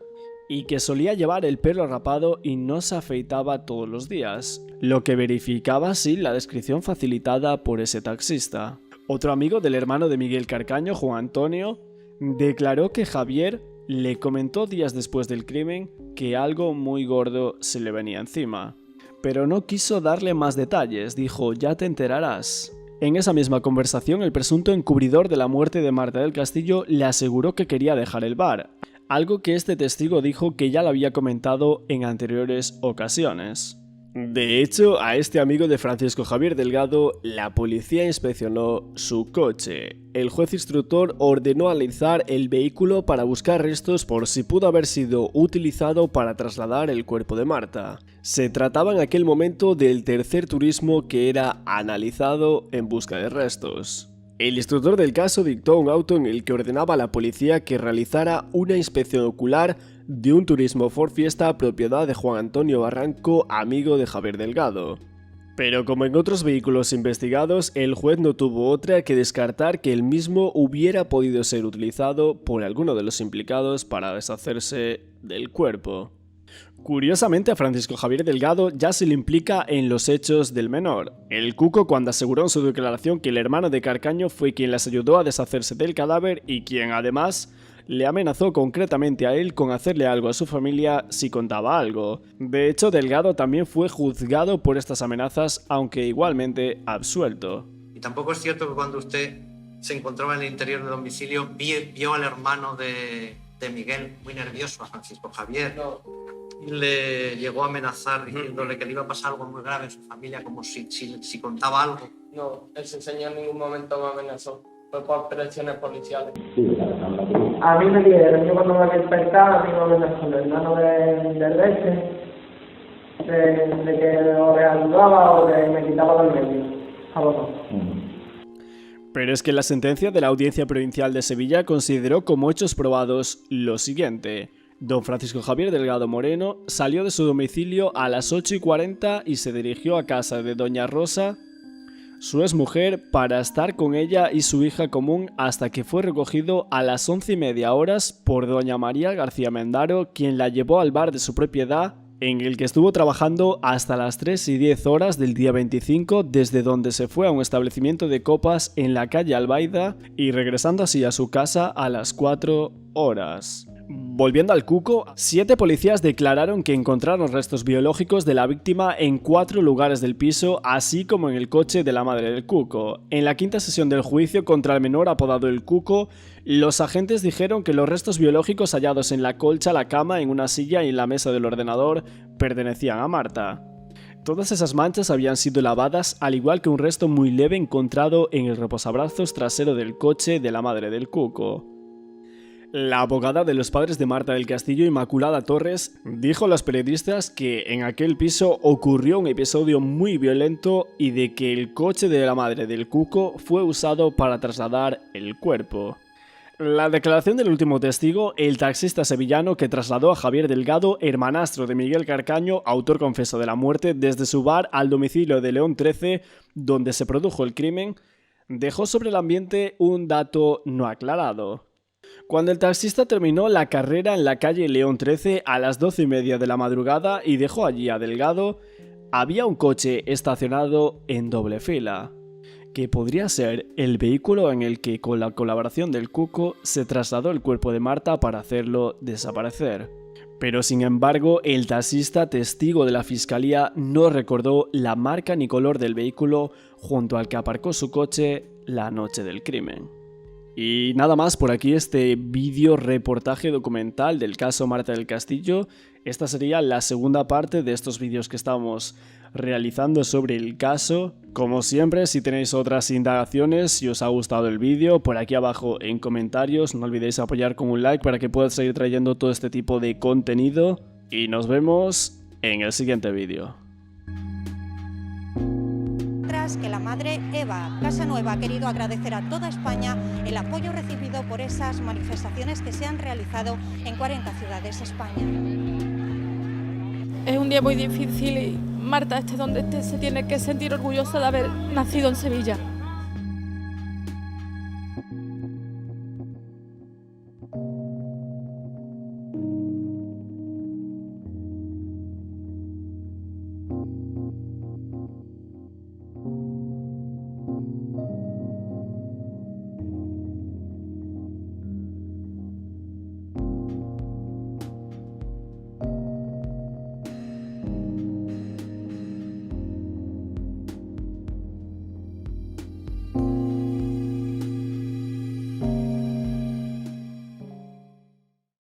y que solía llevar el pelo rapado y no se afeitaba todos los días, lo que verificaba así la descripción facilitada por ese taxista. Otro amigo del hermano de Miguel Carcaño, Juan Antonio, declaró que Javier le comentó días después del crimen que algo muy gordo se le venía encima. Pero no quiso darle más detalles, dijo, ya te enterarás. En esa misma conversación, el presunto encubridor de la muerte de Marta del Castillo le aseguró que quería dejar el bar, algo que este testigo dijo que ya lo había comentado en anteriores ocasiones. De hecho, a este amigo de Francisco Javier Delgado, la policía inspeccionó su coche. El juez instructor ordenó analizar el vehículo para buscar restos por si pudo haber sido utilizado para trasladar el cuerpo de Marta. Se trataba en aquel momento del tercer turismo que era analizado en busca de restos. El instructor del caso dictó un auto en el que ordenaba a la policía que realizara una inspección ocular de un turismo Ford Fiesta propiedad de Juan Antonio Barranco, amigo de Javier Delgado. Pero como en otros vehículos investigados, el juez no tuvo otra que descartar que el mismo hubiera podido ser utilizado por alguno de los implicados para deshacerse del cuerpo. Curiosamente, a Francisco Javier Delgado ya se le implica en los hechos del menor. El Cuco, cuando aseguró en su declaración que el hermano de Carcaño fue quien les ayudó a deshacerse del cadáver y quien además le amenazó concretamente a él con hacerle algo a su familia si contaba algo. De hecho, Delgado también fue juzgado por estas amenazas, aunque igualmente absuelto. Y tampoco es cierto que cuando usted se encontraba en el interior del domicilio vio al hermano de Miguel muy nervioso, a Francisco Javier. Y le llegó a amenazar diciéndole que le iba a pasar algo muy grave en su familia, como si contaba algo. No, ese señor en ningún momento me amenazó. Fue por presiones policiales. A mí me dijeron, yo cuando me despertaba, a mí no me amenazó el hermano del Leche, de que o le ayudaba o que me quitaba del medio. A los dos. Pero es que la sentencia de la Audiencia Provincial de Sevilla consideró como hechos probados lo siguiente. Don Francisco Javier Delgado Moreno salió de su domicilio a las 8:40 y se dirigió a casa de doña Rosa, su exmujer, para estar con ella y su hija común hasta que fue recogido a las 11:30 por doña María García Mendaro, quien la llevó al bar de su propiedad, en el que estuvo trabajando hasta las 3:10 del día 25, desde donde se fue a un establecimiento de copas en la calle Albaida y regresando así a su casa a las 4 horas. Volviendo al Cuco, 7 policías declararon que encontraron restos biológicos de la víctima en 4 lugares del piso, así como en el coche de la madre del Cuco. En la quinta sesión del juicio contra el menor apodado el Cuco, los agentes dijeron que los restos biológicos hallados en la colcha, la cama, en una silla y en la mesa del ordenador pertenecían a Marta. Todas esas manchas habían sido lavadas, al igual que un resto muy leve encontrado en el reposabrazos trasero del coche de la madre del Cuco. La abogada de los padres de Marta del Castillo, Inmaculada Torres, dijo a los periodistas que en aquel piso ocurrió un episodio muy violento y de que el coche de la madre del Cuco fue usado para trasladar el cuerpo. La declaración del último testigo, el taxista sevillano que trasladó a Javier Delgado, hermanastro de Miguel Carcaño, autor confeso de la muerte, desde su bar al domicilio de León 13, donde se produjo el crimen, dejó sobre el ambiente un dato no aclarado. Cuando el taxista terminó la carrera en la calle León 13 a las 12:30 de la madrugada y dejó allí a Delgado, había un coche estacionado en doble fila, que podría ser el vehículo en el que, con la colaboración del Cuco, se trasladó el cuerpo de Marta para hacerlo desaparecer. Pero sin embargo, el taxista, testigo de la fiscalía, no recordó la marca ni color del vehículo junto al que aparcó su coche la noche del crimen. Y nada más por aquí este vídeo reportaje documental del caso Marta del Castillo. Esta sería la segunda parte de estos vídeos que estamos realizando sobre el caso. Como siempre, si tenéis otras indagaciones, si os ha gustado el vídeo, por aquí abajo en comentarios, no olvidéis apoyar con un like para que pueda seguir trayendo todo este tipo de contenido. Y nos vemos en el siguiente vídeo. Que la madre Eva Casanueva ha querido agradecer a toda España el apoyo recibido por esas manifestaciones que se han realizado en 40 ciudades de España. Es un día muy difícil y Marta, esté donde esté, se tiene que sentir orgullosa de haber nacido en Sevilla.